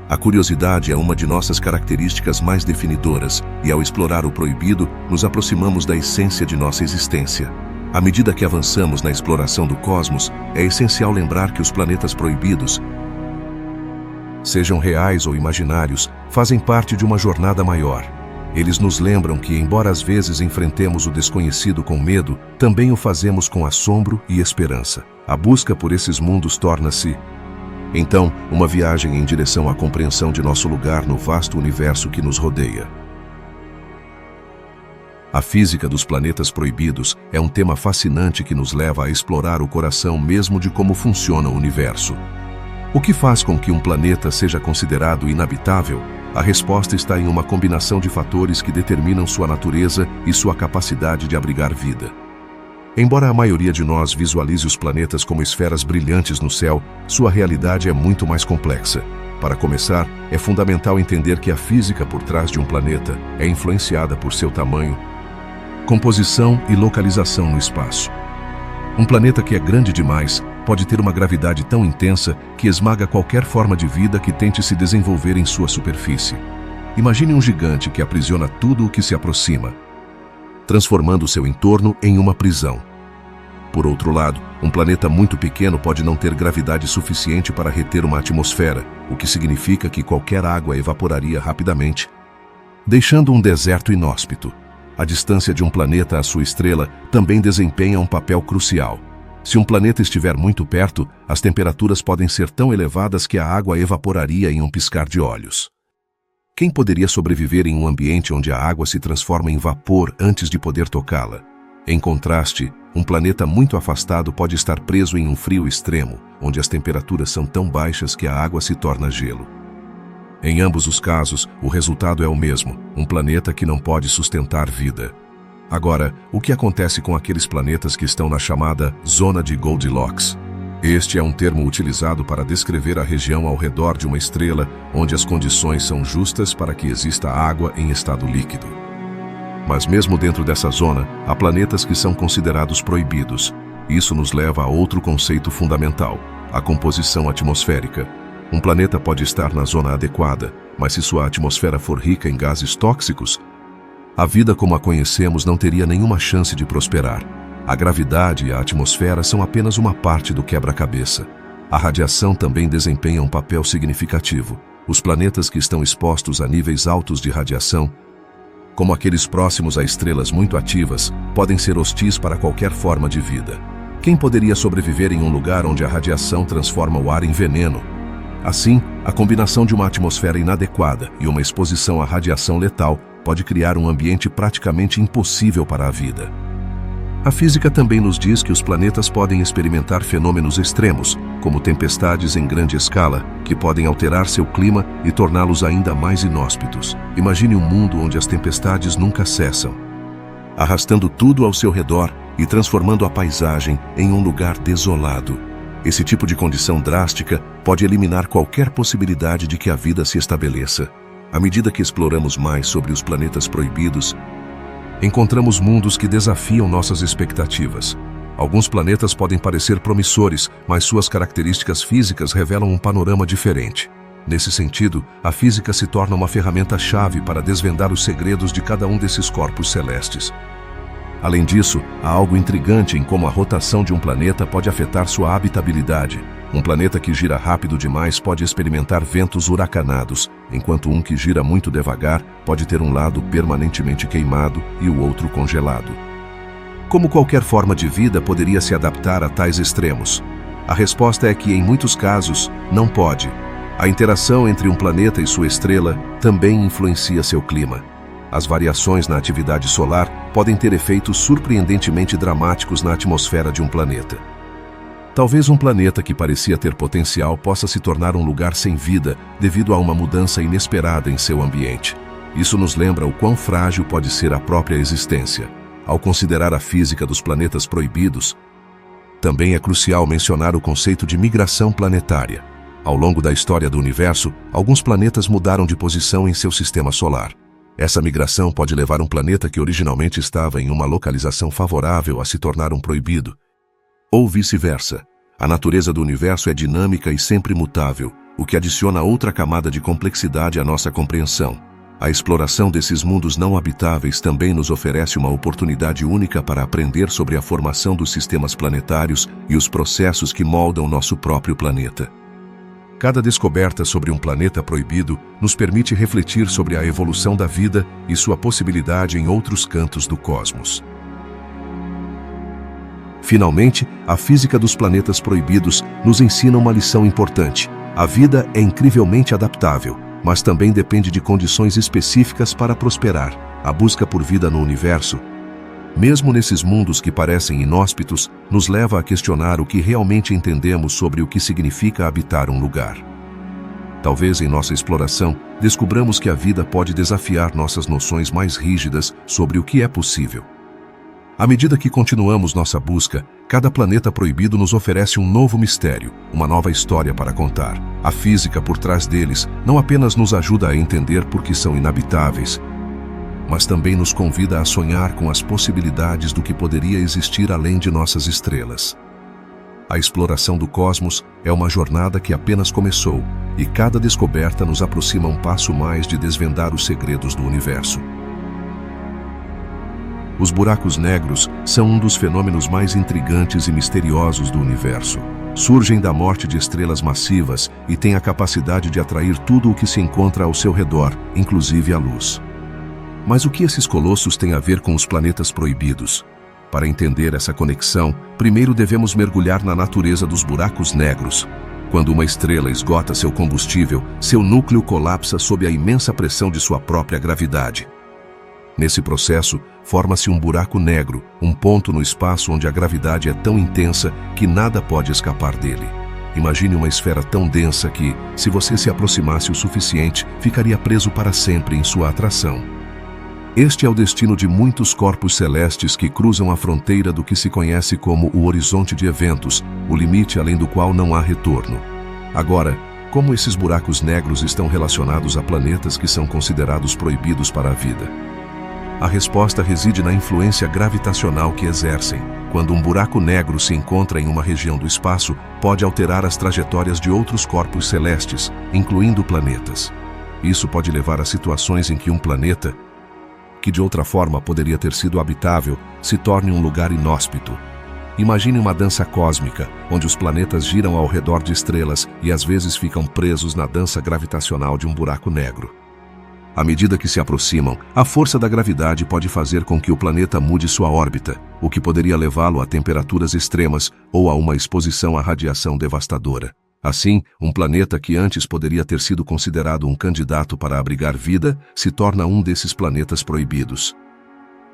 A curiosidade é uma de nossas características mais definidoras, e ao explorar o proibido, nos aproximamos da essência de nossa existência. À medida que avançamos na exploração do cosmos, é essencial lembrar que os planetas proibidos, sejam reais ou imaginários, fazem parte de uma jornada maior. Eles nos lembram que, embora às vezes enfrentemos o desconhecido com medo, também o fazemos com assombro e esperança. A busca por esses mundos torna-se, então, uma viagem em direção à compreensão de nosso lugar no vasto universo que nos rodeia. A física dos planetas proibidos é um tema fascinante que nos leva a explorar o coração mesmo de como funciona o universo. O que faz com que um planeta seja considerado inabitável? A resposta está em uma combinação de fatores que determinam sua natureza e sua capacidade de abrigar vida. Embora a maioria de nós visualize os planetas como esferas brilhantes no céu, sua realidade é muito mais complexa. Para começar, é fundamental entender que a física por trás de um planeta é influenciada por seu tamanho, composição e localização no espaço. Um planeta que é grande demais pode ter uma gravidade tão intensa que esmaga qualquer forma de vida que tente se desenvolver em sua superfície. Imagine um gigante que aprisiona tudo o que se aproxima, transformando seu entorno em uma prisão. Por outro lado, um planeta muito pequeno pode não ter gravidade suficiente para reter uma atmosfera, o que significa que qualquer água evaporaria rapidamente, deixando um deserto inóspito. A distância de um planeta à sua estrela também desempenha um papel crucial. Se um planeta estiver muito perto, as temperaturas podem ser tão elevadas que a água evaporaria em um piscar de olhos. Quem poderia sobreviver em um ambiente onde a água se transforma em vapor antes de poder tocá-la? Em contraste, um planeta muito afastado pode estar preso em um frio extremo, onde as temperaturas são tão baixas que a água se torna gelo. Em ambos os casos, o resultado é o mesmo: um planeta que não pode sustentar vida. Agora, o que acontece com aqueles planetas que estão na chamada Zona de Goldilocks? Este é um termo utilizado para descrever a região ao redor de uma estrela onde as condições são justas para que exista água em estado líquido. Mas mesmo dentro dessa zona, há planetas que são considerados proibidos. Isso nos leva a outro conceito fundamental: a composição atmosférica. Um planeta pode estar na zona adequada, mas se sua atmosfera for rica em gases tóxicos, a vida como a conhecemos não teria nenhuma chance de prosperar. A gravidade e a atmosfera são apenas uma parte do quebra-cabeça. A radiação também desempenha um papel significativo. Os planetas que estão expostos a níveis altos de radiação, como aqueles próximos a estrelas muito ativas, podem ser hostis para qualquer forma de vida. Quem poderia sobreviver em um lugar onde a radiação transforma o ar em veneno? Assim, a combinação de uma atmosfera inadequada e uma exposição à radiação letal pode criar um ambiente praticamente impossível para a vida. A física também nos diz que os planetas podem experimentar fenômenos extremos, como tempestades em grande escala, que podem alterar seu clima e torná-los ainda mais inóspitos. Imagine um mundo onde as tempestades nunca cessam, arrastando tudo ao seu redor e transformando a paisagem em um lugar desolado. Esse tipo de condição drástica pode eliminar qualquer possibilidade de que a vida se estabeleça. À medida que exploramos mais sobre os planetas proibidos, encontramos mundos que desafiam nossas expectativas. Alguns planetas podem parecer promissores, mas suas características físicas revelam um panorama diferente. Nesse sentido, a física se torna uma ferramenta-chave para desvendar os segredos de cada um desses corpos celestes. Além disso, há algo intrigante em como a rotação de um planeta pode afetar sua habitabilidade. Um planeta que gira rápido demais pode experimentar ventos huracanados, enquanto um que gira muito devagar pode ter um lado permanentemente queimado e o outro congelado. Como qualquer forma de vida poderia se adaptar a tais extremos? A resposta é que, em muitos casos, não pode. A interação entre um planeta e sua estrela também influencia seu clima. As variações na atividade solar podem ter efeitos surpreendentemente dramáticos na atmosfera de um planeta. Talvez um planeta que parecia ter potencial possa se tornar um lugar sem vida devido a uma mudança inesperada em seu ambiente. Isso nos lembra o quão frágil pode ser a própria existência. Ao considerar a física dos planetas proibidos, também é crucial mencionar o conceito de migração planetária. Ao longo da história do universo, alguns planetas mudaram de posição em seu sistema solar. Essa migração pode levar um planeta que originalmente estava em uma localização favorável a se tornar um proibido, ou vice-versa. A natureza do universo é dinâmica e sempre mutável, o que adiciona outra camada de complexidade à nossa compreensão. A exploração desses mundos não habitáveis também nos oferece uma oportunidade única para aprender sobre a formação dos sistemas planetários e os processos que moldam nosso próprio planeta. Cada descoberta sobre um planeta proibido nos permite refletir sobre a evolução da vida e sua possibilidade em outros cantos do cosmos. Finalmente, a física dos planetas proibidos nos ensina uma lição importante. A vida é incrivelmente adaptável, mas também depende de condições específicas para prosperar. A busca por vida no universo, mesmo nesses mundos que parecem inóspitos, nos leva a questionar o que realmente entendemos sobre o que significa habitar um lugar. Talvez em nossa exploração, descubramos que a vida pode desafiar nossas noções mais rígidas sobre o que é possível. À medida que continuamos nossa busca, cada planeta proibido nos oferece um novo mistério, uma nova história para contar. A física por trás deles não apenas nos ajuda a entender por que são inabitáveis, mas também nos convida a sonhar com as possibilidades do que poderia existir além de nossas estrelas. A exploração do cosmos é uma jornada que apenas começou, e cada descoberta nos aproxima um passo mais de desvendar os segredos do universo. Os buracos negros são um dos fenômenos mais intrigantes e misteriosos do universo. Surgem da morte de estrelas massivas e têm a capacidade de atrair tudo o que se encontra ao seu redor, inclusive a luz. Mas o que esses colossos têm a ver com os planetas proibidos? Para entender essa conexão, primeiro devemos mergulhar na natureza dos buracos negros. Quando uma estrela esgota seu combustível, seu núcleo colapsa sob a imensa pressão de sua própria gravidade. Nesse processo, forma-se um buraco negro, um ponto no espaço onde a gravidade é tão intensa que nada pode escapar dele. Imagine uma esfera tão densa que, se você se aproximasse o suficiente, ficaria preso para sempre em sua atração. Este é o destino de muitos corpos celestes que cruzam a fronteira do que se conhece como o horizonte de eventos, o limite além do qual não há retorno. Agora, como esses buracos negros estão relacionados a planetas que são considerados proibidos para a vida? A resposta reside na influência gravitacional que exercem. Quando um buraco negro se encontra em uma região do espaço, pode alterar as trajetórias de outros corpos celestes, incluindo planetas. Isso pode levar a situações em que um planeta, que de outra forma poderia ter sido habitável, se torne um lugar inóspito. Imagine uma dança cósmica, onde os planetas giram ao redor de estrelas e às vezes ficam presos na dança gravitacional de um buraco negro. À medida que se aproximam, a força da gravidade pode fazer com que o planeta mude sua órbita, o que poderia levá-lo a temperaturas extremas ou a uma exposição à radiação devastadora. Assim, um planeta que antes poderia ter sido considerado um candidato para abrigar vida, se torna um desses planetas proibidos.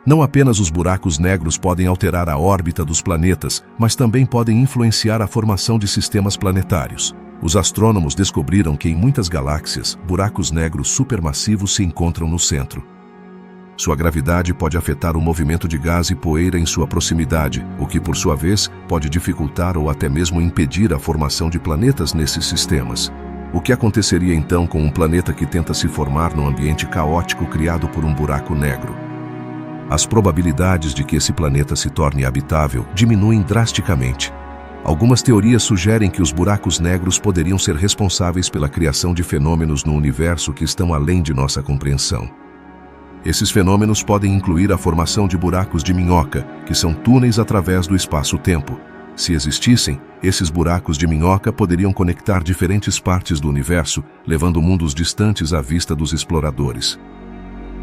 Não apenas os buracos negros podem alterar a órbita dos planetas, mas também podem influenciar a formação de sistemas planetários. Os astrônomos descobriram que em muitas galáxias, buracos negros supermassivos se encontram no centro. Sua gravidade pode afetar o movimento de gás e poeira em sua proximidade, o que, por sua vez, pode dificultar ou até mesmo impedir a formação de planetas nesses sistemas. O que aconteceria então com um planeta que tenta se formar num ambiente caótico criado por um buraco negro? As probabilidades de que esse planeta se torne habitável diminuem drasticamente. Algumas teorias sugerem que os buracos negros poderiam ser responsáveis pela criação de fenômenos no universo que estão além de nossa compreensão. Esses fenômenos podem incluir a formação de buracos de minhoca, que são túneis através do espaço-tempo. Se existissem, esses buracos de minhoca poderiam conectar diferentes partes do universo, levando mundos distantes à vista dos exploradores.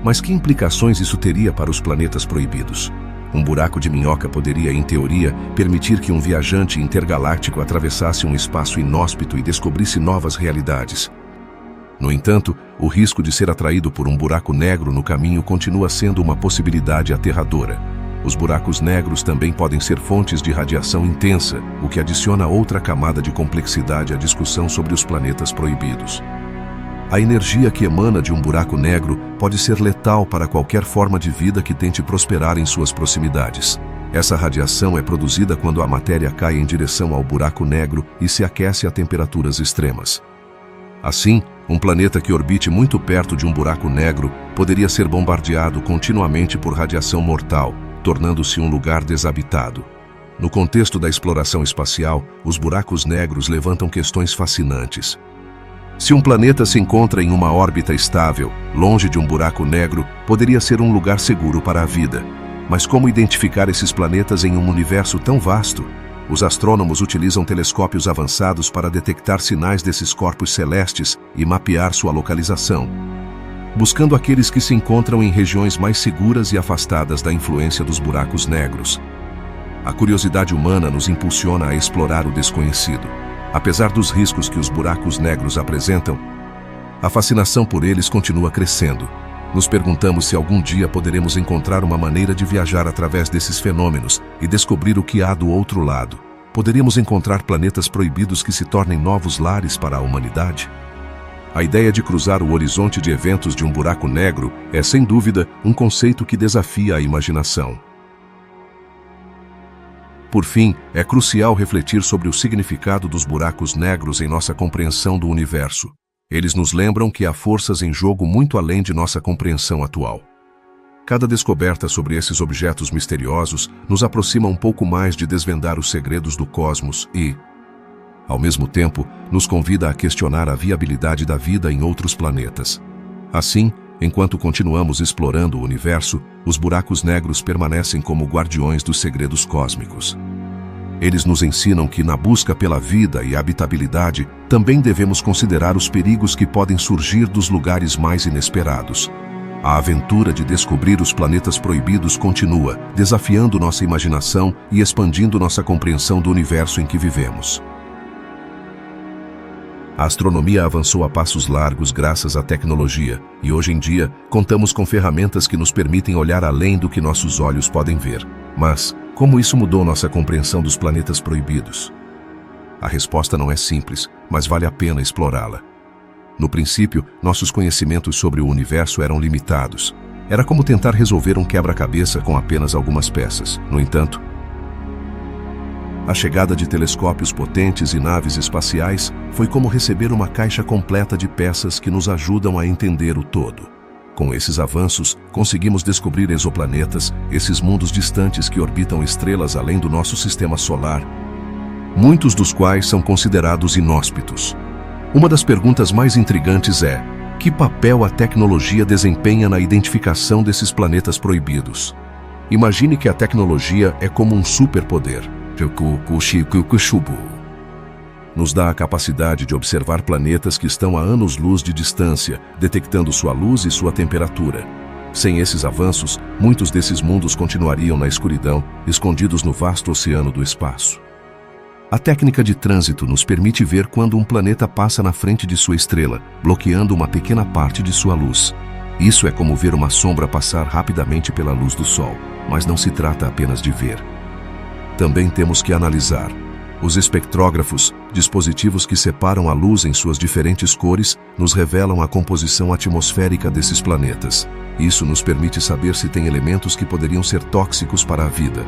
Mas que implicações isso teria para os planetas proibidos? Um buraco de minhoca poderia, em teoria, permitir que um viajante intergaláctico atravessasse um espaço inóspito e descobrisse novas realidades. No entanto, o risco de ser atraído por um buraco negro no caminho continua sendo uma possibilidade aterradora. Os buracos negros também podem ser fontes de radiação intensa, o que adiciona outra camada de complexidade à discussão sobre os planetas proibidos. A energia que emana de um buraco negro pode ser letal para qualquer forma de vida que tente prosperar em suas proximidades. Essa radiação é produzida quando a matéria cai em direção ao buraco negro e se aquece a temperaturas extremas. Assim, um planeta que orbite muito perto de um buraco negro poderia ser bombardeado continuamente por radiação mortal, tornando-se um lugar desabitado. No contexto da exploração espacial, os buracos negros levantam questões fascinantes. Se um planeta se encontra em uma órbita estável, longe de um buraco negro, poderia ser um lugar seguro para a vida. Mas como identificar esses planetas em um universo tão vasto? Os astrônomos utilizam telescópios avançados para detectar sinais desses corpos celestes e mapear sua localização, buscando aqueles que se encontram em regiões mais seguras e afastadas da influência dos buracos negros. A curiosidade humana nos impulsiona a explorar o desconhecido. Apesar dos riscos que os buracos negros apresentam, a fascinação por eles continua crescendo. Nos perguntamos se algum dia poderemos encontrar uma maneira de viajar através desses fenômenos e descobrir o que há do outro lado. Poderíamos encontrar planetas proibidos que se tornem novos lares para a humanidade? A ideia de cruzar o horizonte de eventos de um buraco negro é, sem dúvida, um conceito que desafia a imaginação. Por fim, é crucial refletir sobre o significado dos buracos negros em nossa compreensão do universo. Eles nos lembram que há forças em jogo muito além de nossa compreensão atual. Cada descoberta sobre esses objetos misteriosos nos aproxima um pouco mais de desvendar os segredos do cosmos e, ao mesmo tempo, nos convida a questionar a viabilidade da vida em outros planetas. Assim, enquanto continuamos explorando o universo, os buracos negros permanecem como guardiões dos segredos cósmicos. Eles nos ensinam que, na busca pela vida e habitabilidade, também devemos considerar os perigos que podem surgir dos lugares mais inesperados. A aventura de descobrir os planetas proibidos continua, desafiando nossa imaginação e expandindo nossa compreensão do universo em que vivemos. A astronomia avançou a passos largos graças à tecnologia, e hoje em dia contamos com ferramentas que nos permitem olhar além do que nossos olhos podem ver. Mas, como isso mudou nossa compreensão dos planetas proibidos? A resposta não é simples, mas vale a pena explorá-la. No princípio, nossos conhecimentos sobre o universo eram limitados. Era como tentar resolver um quebra-cabeça com apenas algumas peças. No entanto, a chegada de telescópios potentes e naves espaciais foi como receber uma caixa completa de peças que nos ajudam a entender o todo. Com esses avanços, conseguimos descobrir exoplanetas, esses mundos distantes que orbitam estrelas além do nosso sistema solar, muitos dos quais são considerados inóspitos. Uma das perguntas mais intrigantes é: Que papel a tecnologia desempenha na identificação desses planetas proibidos? Imagine que a tecnologia é como um superpoder. Nos dá a capacidade de observar planetas que estão a anos-luz de distância, detectando sua luz e sua temperatura. Sem esses avanços, muitos desses mundos continuariam na escuridão, escondidos no vasto oceano do espaço. A técnica de trânsito nos permite ver quando um planeta passa na frente de sua estrela, bloqueando uma pequena parte de sua luz. Isso é como ver uma sombra passar rapidamente pela luz do Sol, mas não se trata apenas de ver. Também temos que analisar. Os espectrógrafos, dispositivos que separam a luz em suas diferentes cores, nos revelam a composição atmosférica desses planetas. Isso nos permite saber se tem elementos que poderiam ser tóxicos para a vida.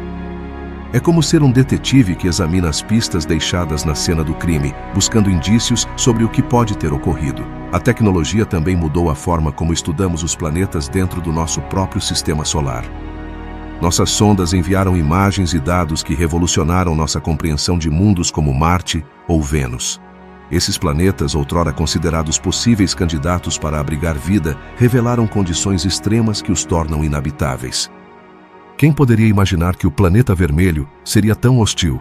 É como ser um detetive que examina as pistas deixadas na cena do crime, buscando indícios sobre o que pode ter ocorrido. A tecnologia também mudou a forma como estudamos os planetas dentro do nosso próprio sistema solar. Nossas sondas enviaram imagens e dados que revolucionaram nossa compreensão de mundos como Marte ou Vênus. Esses planetas, outrora considerados possíveis candidatos para abrigar vida, revelaram condições extremas que os tornam inabitáveis. Quem poderia imaginar que o planeta vermelho seria tão hostil?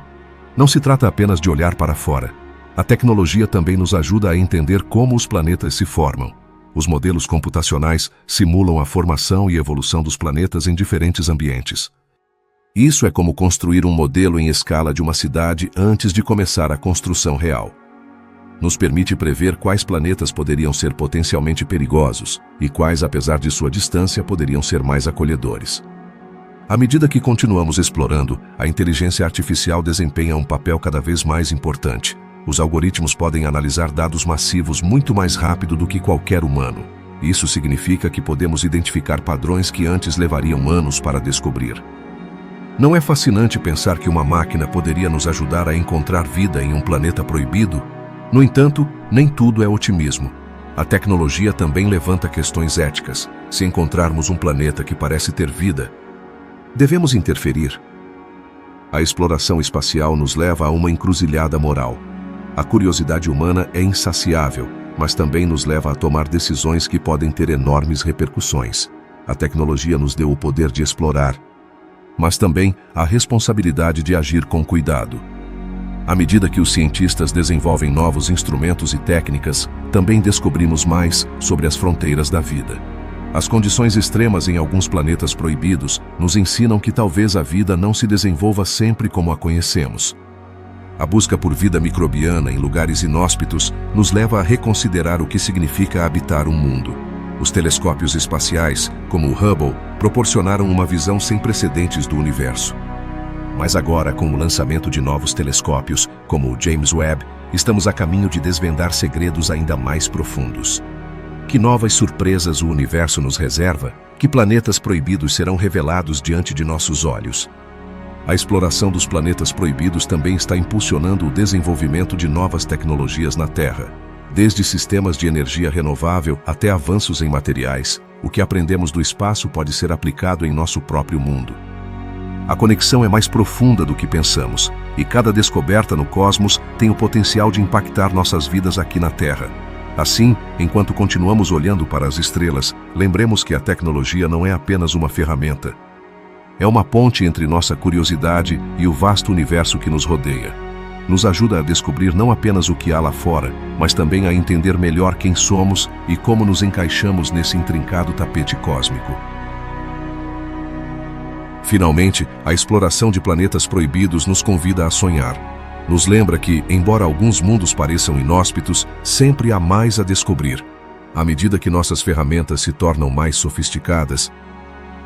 Não se trata apenas de olhar para fora. A tecnologia também nos ajuda a entender como os planetas se formam. Os modelos computacionais simulam a formação e evolução dos planetas em diferentes ambientes. Isso é como construir um modelo em escala de uma cidade antes de começar a construção real. Nos permite prever quais planetas poderiam ser potencialmente perigosos e quais, apesar de sua distância, poderiam ser mais acolhedores. À medida que continuamos explorando, a inteligência artificial desempenha um papel cada vez mais importante. Os algoritmos podem analisar dados massivos muito mais rápido do que qualquer humano. Isso significa que podemos identificar padrões que antes levariam anos para descobrir. Não é fascinante pensar que uma máquina poderia nos ajudar a encontrar vida em um planeta proibido? No entanto, nem tudo é otimismo. A tecnologia também levanta questões éticas. Se encontrarmos um planeta que parece ter vida, devemos interferir? A exploração espacial nos leva a uma encruzilhada moral. A curiosidade humana é insaciável, mas também nos leva a tomar decisões que podem ter enormes repercussões. A tecnologia nos deu o poder de explorar, mas também a responsabilidade de agir com cuidado. À medida que os cientistas desenvolvem novos instrumentos e técnicas, também descobrimos mais sobre as fronteiras da vida. As condições extremas em alguns planetas proibidos nos ensinam que talvez a vida não se desenvolva sempre como a conhecemos. A busca por vida microbiana em lugares inóspitos nos leva a reconsiderar o que significa habitar um mundo. Os telescópios espaciais, como o Hubble, proporcionaram uma visão sem precedentes do universo. Mas agora, com o lançamento de novos telescópios, como o James Webb, estamos a caminho de desvendar segredos ainda mais profundos. Que novas surpresas o universo nos reserva? Que planetas proibidos serão revelados diante de nossos olhos? A exploração dos planetas proibidos também está impulsionando o desenvolvimento de novas tecnologias na Terra. Desde sistemas de energia renovável até avanços em materiais, o que aprendemos do espaço pode ser aplicado em nosso próprio mundo. A conexão é mais profunda do que pensamos, e cada descoberta no cosmos tem o potencial de impactar nossas vidas aqui na Terra. Assim, enquanto continuamos olhando para as estrelas, lembremos que a tecnologia não é apenas uma ferramenta. É uma ponte entre nossa curiosidade e o vasto universo que nos rodeia. Nos ajuda a descobrir não apenas o que há lá fora, mas também a entender melhor quem somos e como nos encaixamos nesse intrincado tapete cósmico. Finalmente, a exploração de planetas proibidos nos convida a sonhar. Nos lembra que, embora alguns mundos pareçam inóspitos, sempre há mais a descobrir. À medida que nossas ferramentas se tornam mais sofisticadas,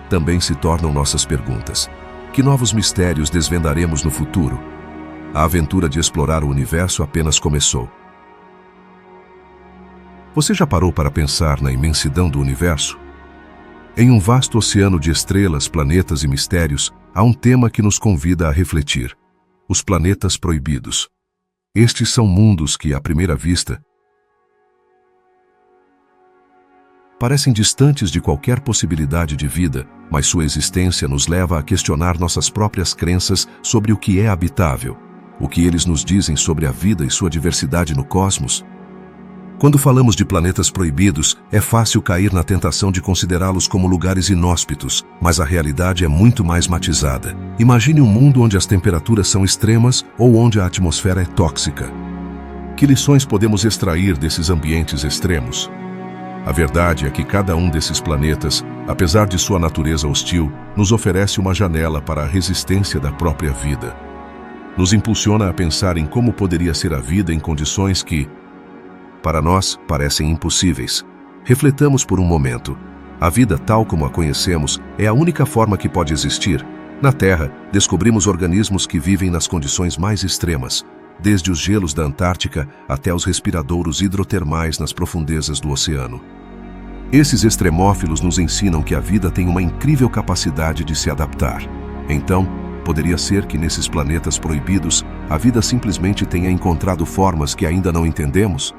também se tornam nossas perguntas. Que novos mistérios desvendaremos no futuro? A aventura de explorar o universo apenas começou. Você já parou para pensar na imensidão do universo? Em um vasto oceano de estrelas, planetas e mistérios, há um tema que nos convida a refletir: os planetas proibidos. Estes são mundos que, à primeira vista, parecem distantes de qualquer possibilidade de vida, mas sua existência nos leva a questionar nossas próprias crenças sobre o que é habitável. O que eles nos dizem sobre a vida e sua diversidade no cosmos? Quando falamos de planetas proibidos, é fácil cair na tentação de considerá-los como lugares inóspitos, mas a realidade é muito mais matizada. Imagine um mundo onde as temperaturas são extremas ou onde a atmosfera é tóxica. Que lições podemos extrair desses ambientes extremos? A verdade é que cada um desses planetas, apesar de sua natureza hostil, nos oferece uma janela para a resistência da própria vida. Nos impulsiona a pensar em como poderia ser a vida em condições que, para nós, parecem impossíveis. Refletamos por um momento. A vida tal como a conhecemos é a única forma que pode existir. Na Terra, descobrimos organismos que vivem nas condições mais extremas, desde os gelos da Antártica até os respiradouros hidrotermais nas profundezas do oceano. Esses extremófilos nos ensinam que a vida tem uma incrível capacidade de se adaptar. Então, poderia ser que nesses planetas proibidos, a vida simplesmente tenha encontrado formas que ainda não entendemos?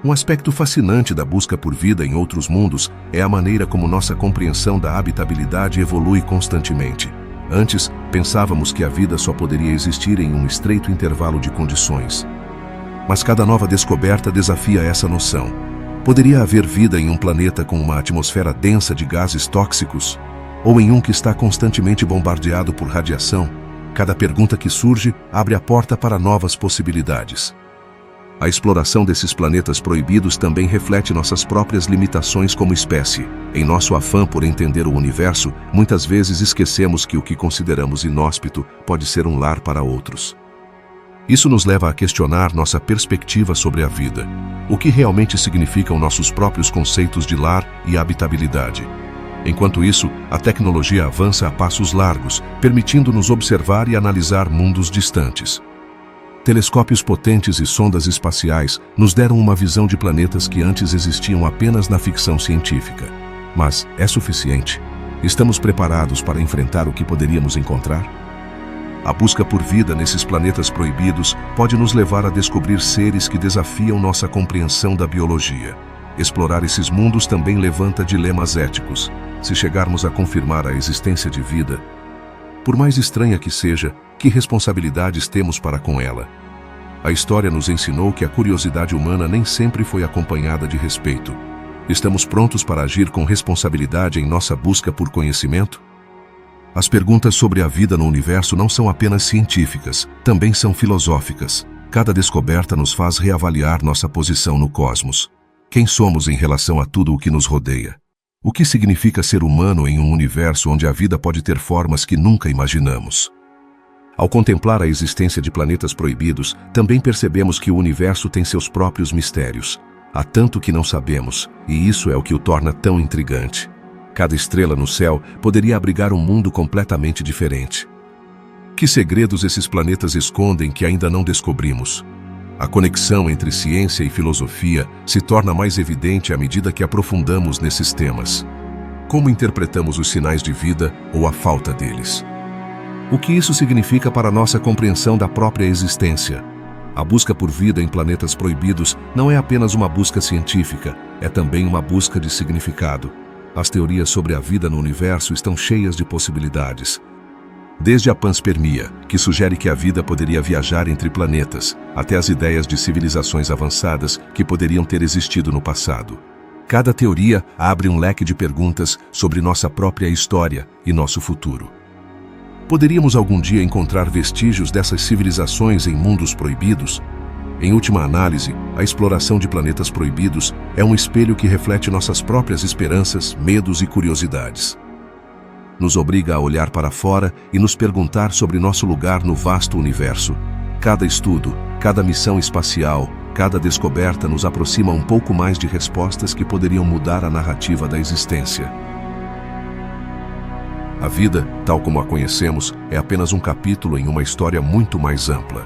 Um aspecto fascinante da busca por vida em outros mundos é a maneira como nossa compreensão da habitabilidade evolui constantemente. Antes, pensávamos que a vida só poderia existir em um estreito intervalo de condições. Mas cada nova descoberta desafia essa noção. Poderia haver vida em um planeta com uma atmosfera densa de gases tóxicos? Ou em um que está constantemente bombardeado por radiação? Cada pergunta que surge abre a porta para novas possibilidades. A exploração desses planetas proibidos também reflete nossas próprias limitações como espécie. Em nosso afã por entender o universo, muitas vezes esquecemos que o que consideramos inóspito pode ser um lar para outros. Isso nos leva a questionar nossa perspectiva sobre a vida. O que realmente significam nossos próprios conceitos de lar e habitabilidade? Enquanto isso, a tecnologia avança a passos largos, permitindo-nos observar e analisar mundos distantes. Telescópios potentes e sondas espaciais nos deram uma visão de planetas que antes existiam apenas na ficção científica. Mas é suficiente? Estamos preparados para enfrentar o que poderíamos encontrar? A busca por vida nesses planetas proibidos pode nos levar a descobrir seres que desafiam nossa compreensão da biologia. Explorar esses mundos também levanta dilemas éticos. Se chegarmos a confirmar a existência de vida, por mais estranha que seja, que responsabilidades temos para com ela? A história nos ensinou que a curiosidade humana nem sempre foi acompanhada de respeito. Estamos prontos para agir com responsabilidade em nossa busca por conhecimento? As perguntas sobre a vida no universo não são apenas científicas, também são filosóficas. Cada descoberta nos faz reavaliar nossa posição no cosmos. Quem somos em relação a tudo o que nos rodeia? O que significa ser humano em um universo onde a vida pode ter formas que nunca imaginamos? Ao contemplar a existência de planetas proibidos, também percebemos que o universo tem seus próprios mistérios. Há tanto que não sabemos, e isso é o que o torna tão intrigante. Cada estrela no céu poderia abrigar um mundo completamente diferente. Que segredos esses planetas escondem que ainda não descobrimos? A conexão entre ciência e filosofia se torna mais evidente à medida que aprofundamos nesses temas. Como interpretamos os sinais de vida ou a falta deles? O que isso significa para nossa compreensão da própria existência? A busca por vida em planetas proibidos não é apenas uma busca científica, é também uma busca de significado. As teorias sobre a vida no universo estão cheias de possibilidades. Desde a panspermia, que sugere que a vida poderia viajar entre planetas, até as ideias de civilizações avançadas que poderiam ter existido no passado. Cada teoria abre um leque de perguntas sobre nossa própria história e nosso futuro. Poderíamos algum dia encontrar vestígios dessas civilizações em mundos proibidos? Em última análise, a exploração de planetas proibidos é um espelho que reflete nossas próprias esperanças, medos e curiosidades. Nos obriga a olhar para fora e nos perguntar sobre nosso lugar no vasto universo. Cada estudo, cada missão espacial, cada descoberta nos aproxima um pouco mais de respostas que poderiam mudar a narrativa da existência. A vida, tal como a conhecemos, é apenas um capítulo em uma história muito mais ampla.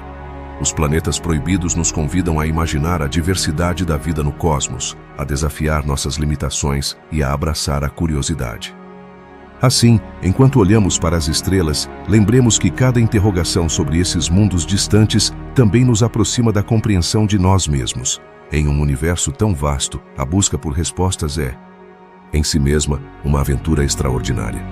Os planetas proibidos nos convidam a imaginar a diversidade da vida no cosmos, a desafiar nossas limitações e a abraçar a curiosidade. Assim, enquanto olhamos para as estrelas, lembremos que cada interrogação sobre esses mundos distantes também nos aproxima da compreensão de nós mesmos. Em um universo tão vasto, a busca por respostas é, em si mesma, uma aventura extraordinária.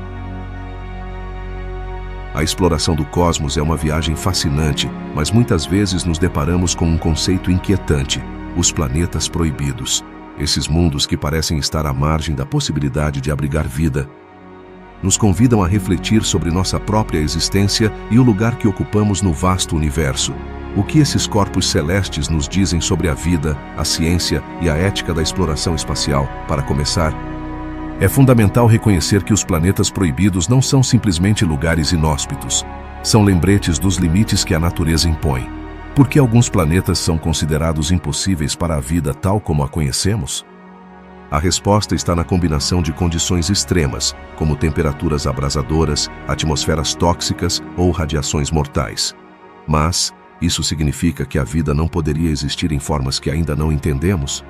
A exploração do cosmos é uma viagem fascinante, mas muitas vezes nos deparamos com um conceito inquietante: os planetas proibidos. Esses mundos que parecem estar à margem da possibilidade de abrigar vida, nos convidam a refletir sobre nossa própria existência e o lugar que ocupamos no vasto universo. O que esses corpos celestes nos dizem sobre a vida, a ciência e a ética da exploração espacial? Para começar, é fundamental reconhecer que os planetas proibidos não são simplesmente lugares inóspitos. São lembretes dos limites que a natureza impõe. Por que alguns planetas são considerados impossíveis para a vida tal como a conhecemos? A resposta está na combinação de condições extremas, como temperaturas abrasadoras, atmosferas tóxicas ou radiações mortais. Mas isso significa que a vida não poderia existir em formas que ainda não entendemos?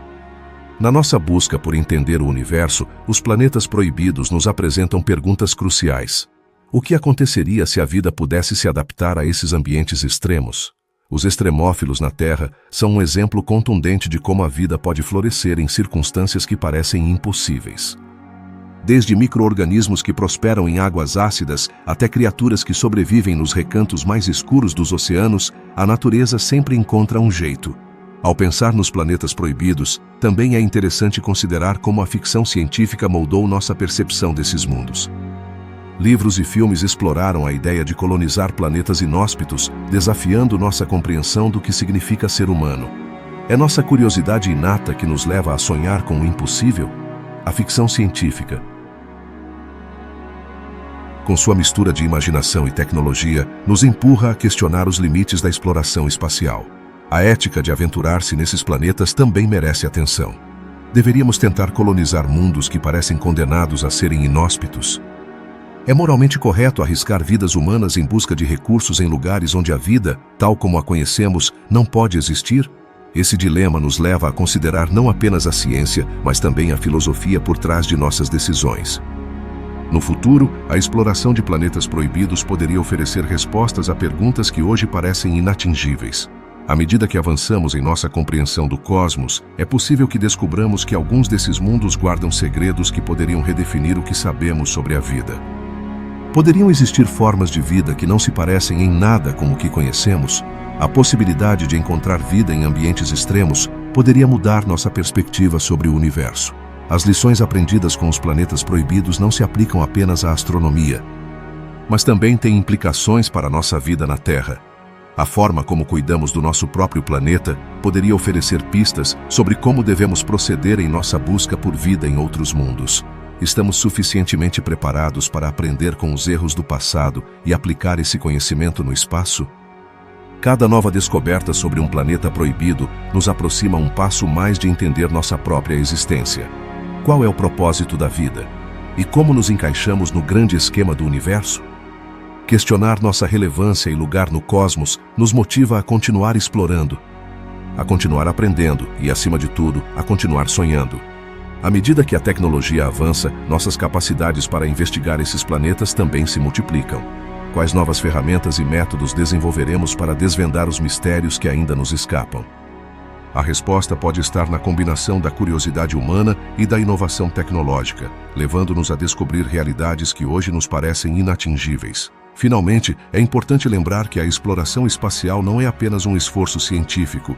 Na nossa busca por entender o universo, os planetas proibidos nos apresentam perguntas cruciais. O que aconteceria se a vida pudesse se adaptar a esses ambientes extremos? Os extremófilos na Terra são um exemplo contundente de como a vida pode florescer em circunstâncias que parecem impossíveis. Desde micro-organismos que prosperam em águas ácidas até criaturas que sobrevivem nos recantos mais escuros dos oceanos, a natureza sempre encontra um jeito. Ao pensar nos planetas proibidos, também é interessante considerar como a ficção científica moldou nossa percepção desses mundos. Livros e filmes exploraram a ideia de colonizar planetas inóspitos, desafiando nossa compreensão do que significa ser humano. É nossa curiosidade inata que nos leva a sonhar com o impossível? A ficção científica, com sua mistura de imaginação e tecnologia, nos empurra a questionar os limites da exploração espacial. A ética de aventurar-se nesses planetas também merece atenção. Deveríamos tentar colonizar mundos que parecem condenados a serem inóspitos? É moralmente correto arriscar vidas humanas em busca de recursos em lugares onde a vida, tal como a conhecemos, não pode existir? Esse dilema nos leva a considerar não apenas a ciência, mas também a filosofia por trás de nossas decisões. No futuro, a exploração de planetas proibidos poderia oferecer respostas a perguntas que hoje parecem inatingíveis. À medida que avançamos em nossa compreensão do cosmos, é possível que descubramos que alguns desses mundos guardam segredos que poderiam redefinir o que sabemos sobre a vida. Poderiam existir formas de vida que não se parecem em nada com o que conhecemos? A possibilidade de encontrar vida em ambientes extremos poderia mudar nossa perspectiva sobre o universo. As lições aprendidas com os planetas proibidos não se aplicam apenas à astronomia, mas também têm implicações para a nossa vida na Terra. A forma como cuidamos do nosso próprio planeta poderia oferecer pistas sobre como devemos proceder em nossa busca por vida em outros mundos. Estamos suficientemente preparados para aprender com os erros do passado e aplicar esse conhecimento no espaço? Cada nova descoberta sobre um planeta proibido nos aproxima um passo mais de entender nossa própria existência. Qual é o propósito da vida? E como nos encaixamos no grande esquema do universo? Questionar nossa relevância e lugar no cosmos nos motiva a continuar explorando, a continuar aprendendo e, acima de tudo, a continuar sonhando. À medida que a tecnologia avança, nossas capacidades para investigar esses planetas também se multiplicam. Quais novas ferramentas e métodos desenvolveremos para desvendar os mistérios que ainda nos escapam? A resposta pode estar na combinação da curiosidade humana e da inovação tecnológica, levando-nos a descobrir realidades que hoje nos parecem inatingíveis. Finalmente, é importante lembrar que a exploração espacial não é apenas um esforço científico,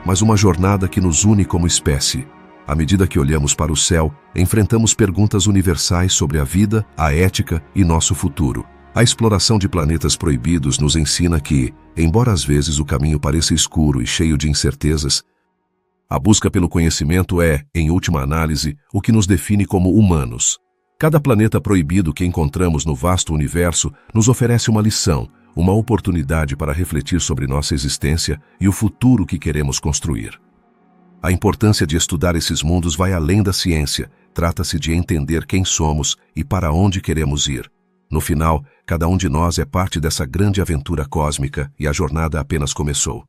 mas uma jornada que nos une como espécie. À medida que olhamos para o céu, enfrentamos perguntas universais sobre a vida, a ética e nosso futuro. A exploração de planetas proibidos nos ensina que, embora às vezes o caminho pareça escuro e cheio de incertezas, a busca pelo conhecimento é, em última análise, o que nos define como humanos. Cada planeta proibido que encontramos no vasto universo nos oferece uma lição, uma oportunidade para refletir sobre nossa existência e o futuro que queremos construir. A importância de estudar esses mundos vai além da ciência. Trata-se de entender quem somos e para onde queremos ir. No final, cada um de nós é parte dessa grande aventura cósmica e a jornada apenas começou.